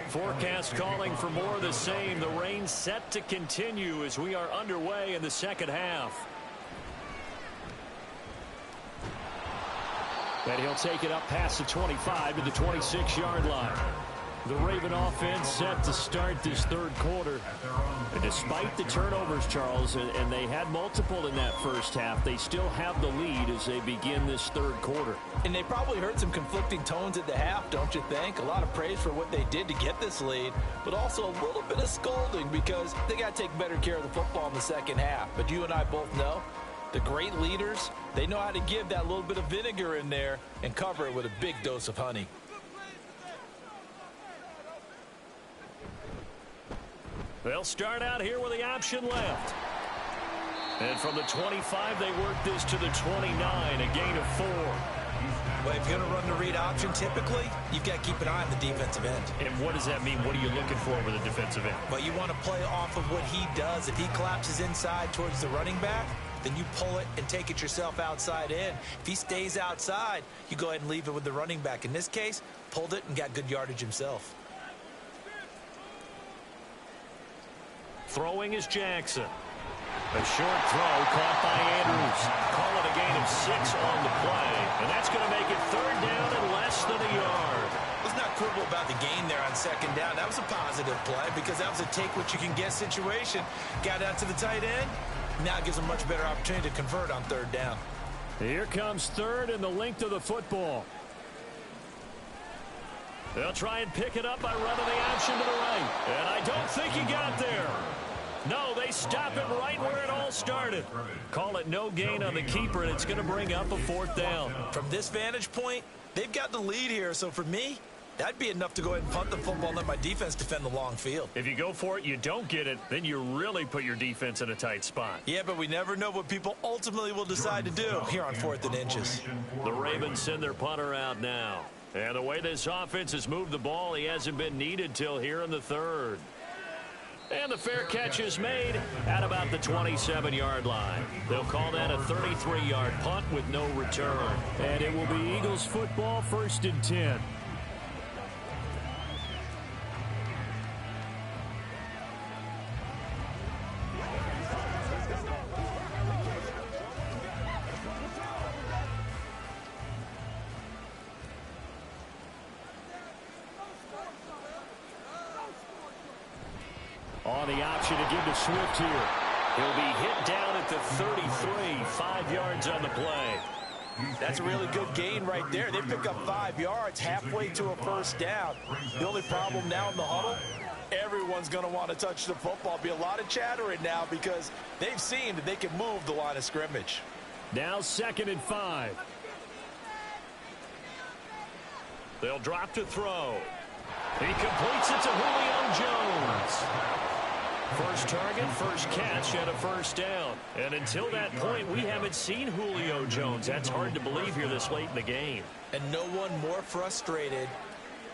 Forecast calling for more of the same. The rain set to continue as we are underway in the second half. And he'll take it up past the 25 to the 26-yard line. The Raven offense set to start this third quarter. And despite the turnovers, Charles, and they had multiple in that first half, they still have the lead as they begin this third quarter. And they probably heard some conflicting tones at the half, don't you think? A lot of praise for what they did to get this lead, but also a little bit of scolding because they got to take better care of the football in the second half. But you and I both know the great leaders, they know how to give that little bit of vinegar in there and cover it with a big dose of honey. They'll start out here with the option left. And from the 25, they work this to the 29, a gain of 4. Well, if you're going to run the read option, typically, you've got to keep an eye on the defensive end. And what does that mean? What are you looking for with the defensive end? Well, you want to play off of what he does. If he collapses inside towards the running back, then you pull it and take it yourself outside in. If he stays outside, you go ahead and leave it with the running back. In this case, pulled it and got good yardage himself. Throwing is Jackson. A short throw caught by Andrews. Call it a gain of 6 on the play. And that's going to make it third down and less than a yard. Let's not quibble about the gain there on second down. That was a positive play because that was a take-what-you-can-get situation. Got out to the tight end. Now gives a much better opportunity to convert on third down. Here comes third and the length of the football. They'll try and pick it up by running the option to the right. And I don't think he got there. No, they stop it right where it all started. Call it no gain on the keeper, and it's going to bring up a fourth down. From this vantage point, they've got the lead here. So for me, that'd be enough to go ahead and punt the football and let my defense defend the long field. If you go for it, you don't get it, then you really put your defense in a tight spot. Yeah, but we never know what people ultimately will decide to do here on 4th and inches. The Ravens send their punter out now. And the way this offense has moved the ball, he hasn't been needed till here in the third. And the fair catch is made at about the 27-yard line. They'll call that a 33-yard punt with no return. And it will be Eagles football, 1st and 10. On the option to give to Swift here. He'll be hit down at the 33, 5 yards on the play. That's a really good gain right there. They pick up 5 yards halfway to a first down. The only problem now in the huddle, everyone's going to want to touch the football. Be a lot of chattering now because they've seen that they can move the line of scrimmage. Now 2nd and 5. They'll drop to throw. He completes it to Julio Jones. First target, first catch, and a first down. And until that point, we haven't seen Julio Jones. That's hard to believe here this late in the game. And no one more frustrated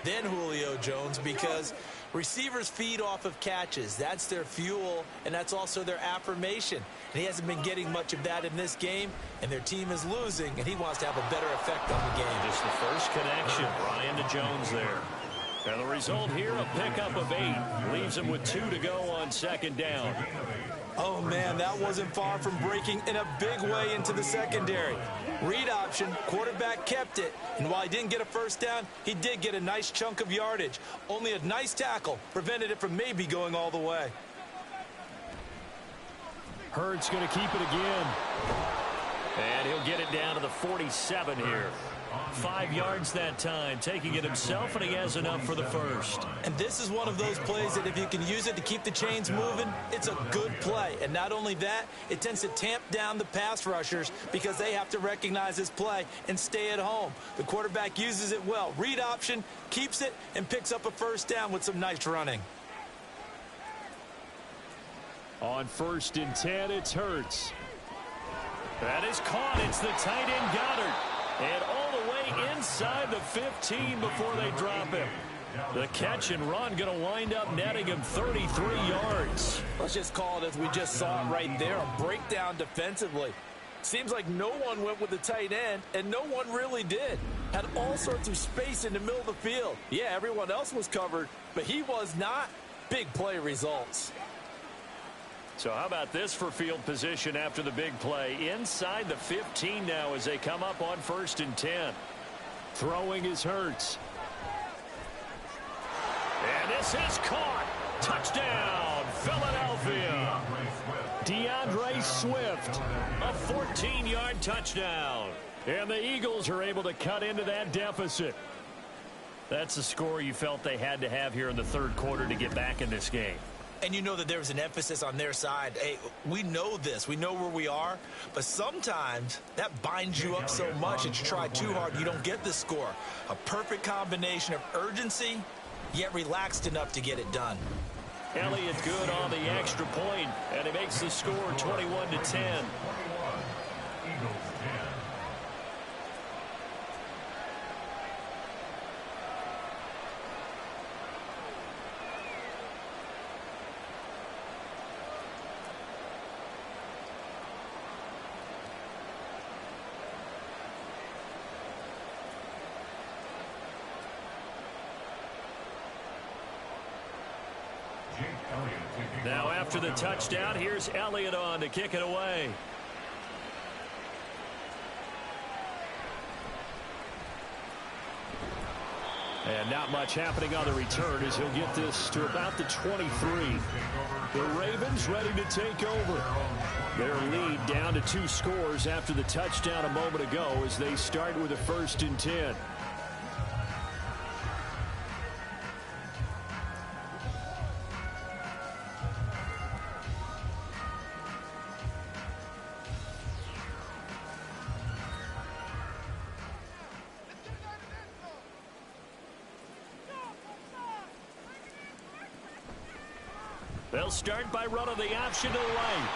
than Julio Jones because receivers feed off of catches. That's their fuel, and that's also their affirmation. And he hasn't been getting much of that in this game, and their team is losing, and he wants to have a better effect on the game. Just the first connection, Brian to Jones there. And the result here, a pickup of 8. Leaves him with 2 to go on 2nd down. Oh, man, that wasn't far from breaking in a big way into the secondary. Read option, quarterback kept it. And while he didn't get a first down, he did get a nice chunk of yardage. Only a nice tackle prevented it from maybe going all the way. Hurts going to keep it again. And he'll get it down to the 47 here. 5 yards that time, taking it himself, and he has enough for the first. And this is one of those plays that if you can use it to keep the chains moving, it's a good play. And not only that, it tends to tamp down the pass rushers because they have to recognize this play and stay at home. The quarterback uses it well. Read option, keeps it, and picks up a first down with some nice running. On 1st and 10, it's Hurts. That is caught. It's the tight end Goddard. And all the way inside the 15 before they drop him. The catch and run going to wind up netting him 33 yards. Let's just call it as we just saw it right there, a breakdown defensively. Seems like no one went with the tight end, and no one really did. Had all sorts of space in the middle of the field. Yeah, everyone else was covered, but he was not. Big play results. So how about this for field position after the big play? Inside the 15 now as they come up on 1st and 10. Throwing is Hurts. And this is caught. Touchdown, Philadelphia. DeAndre Swift, a 14-yard touchdown. And the Eagles are able to cut into that deficit. That's the score you felt they had to have here in the 3rd quarter to get back in this game. And you know that there was an emphasis on their side. Hey, we know this. We know where we are. But sometimes that binds you up so much that you try too hard, you don't get the score. A perfect combination of urgency, yet relaxed enough to get it done. Elliott good on the extra point, and it makes the score 21-10. Now after the touchdown, here's Elliott on to kick it away. And not much happening on the return as he'll get this to about the 23. The Ravens ready to take over. Their lead down to 2 scores after the touchdown a moment ago as they start with a 1st and 10. They'll start by running the option to the right.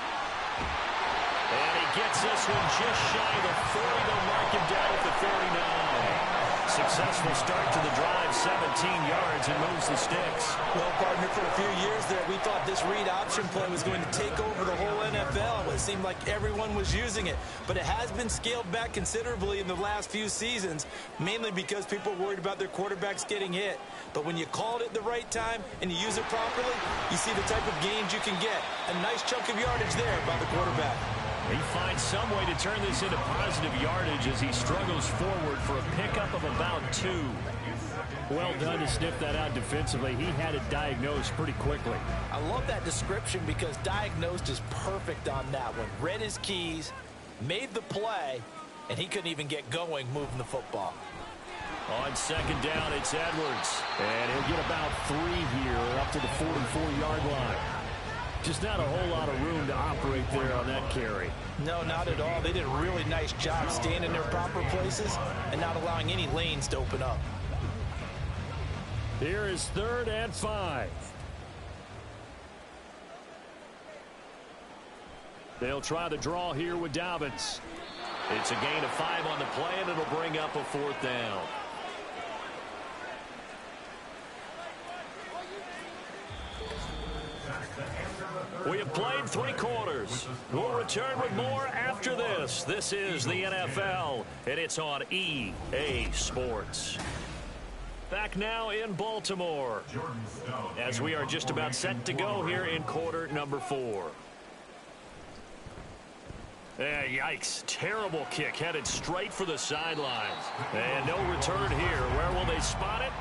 And he gets this one just shy of the 40. They'll mark him down at the 39. successful start to the drive, 17 yards, and moves the sticks. Well, partner, for a few years there, we thought this read option play was going to take over the whole NFL. It seemed like everyone was using it. But it has been scaled back considerably in the last few seasons, mainly because people are worried about their quarterbacks getting hit. But when you call it at the right time and you use it properly, you see the type of gains you can get. A nice chunk of yardage there by the quarterback. He finds some way to turn this into positive yardage as he struggles forward for a pickup of about 2. Well done to sniff that out defensively. He had it diagnosed pretty quickly. I love that description because diagnosed is perfect on that one. Read his keys, made the play, and he couldn't even get going moving the football. On second down, it's Edwards. And he'll get about 3 here up to the 44-yard line. Just not a whole lot of room to operate there on that carry. No, not at all. They did a really nice job staying in their proper places and not allowing any lanes to open up. Here is 3rd and 5. They'll try the draw here with Dobbins. It's a gain of 5 on the play, and it'll bring up a 4th down. We have played 3 quarters. We'll return with more after this. This is the NFL, and it's on EA Sports. Back now in Baltimore, as we are just about set to go here in quarter number 4. Yikes. Terrible kick headed straight for the sidelines. And no return here. Where will they spot it?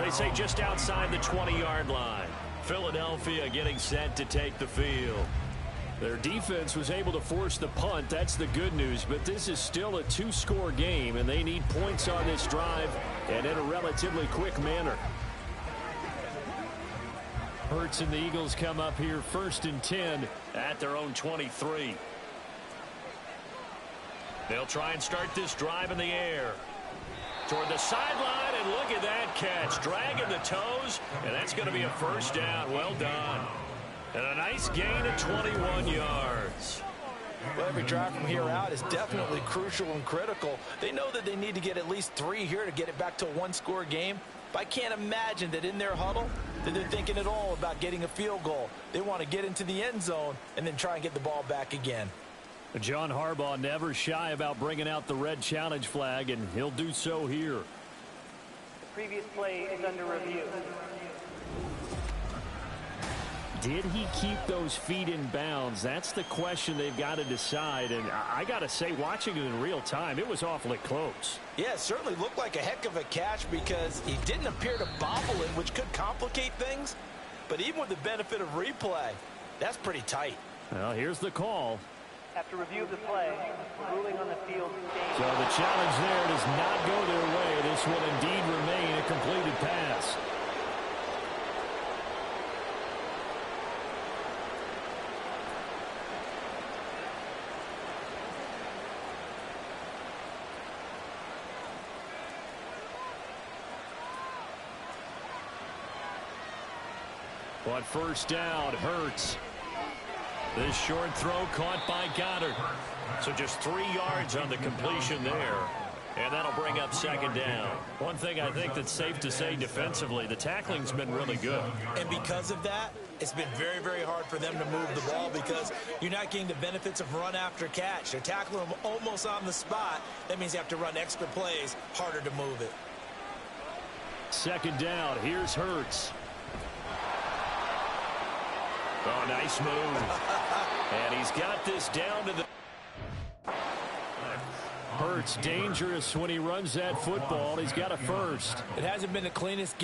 They say just outside the 20-yard line. Philadelphia getting set to take the field. Their defense was able to force the punt. That's the good news. But this is still a 2-score game, and they need points on this drive and in a relatively quick manner. Hurts and the Eagles come up here 1st and 10 at their own 23. They'll try and start this drive in the air. Toward the sideline, and look at that catch. Dragging the toes, and that's going to be a 1st down. Well done. And a nice gain of 21 yards. Well, every drive from here out is definitely crucial and critical. They know that they need to get at least 3 here to get it back to a 1-score game. But I can't imagine that in their huddle that they're thinking at all about getting a field goal. They want to get into the end zone and then try and get the ball back again. John Harbaugh never shy about bringing out the red challenge flag, and he'll do so here. The previous play is under review. Did he keep those feet in bounds? That's the question they've got to decide. And I got to say, watching it in real time, it was awfully close. Yeah, it certainly looked like a heck of a catch because he didn't appear to bobble it, which could complicate things. But even with the benefit of replay, that's pretty tight. Well, here's the call. After review of the play, ruling on the field stands. So the challenge there does not go their way. This will indeed remain a completed pass. But 1st down, Hurts. This short throw caught by Goddard. So just 3 yards on the completion there. And that'll bring up 2nd down. One thing I think that's safe to say defensively, the tackling's been really good. And because of that, it's been very, very hard for them to move the ball because you're not getting the benefits of run after catch. They're tackling them almost on the spot. That means you have to run extra plays, harder to move it. 2nd down, here's Hurts. Oh, nice move. And he's got this down to the... Hurts dangerous when he runs that football. He's got a 1st. It hasn't been the cleanest game.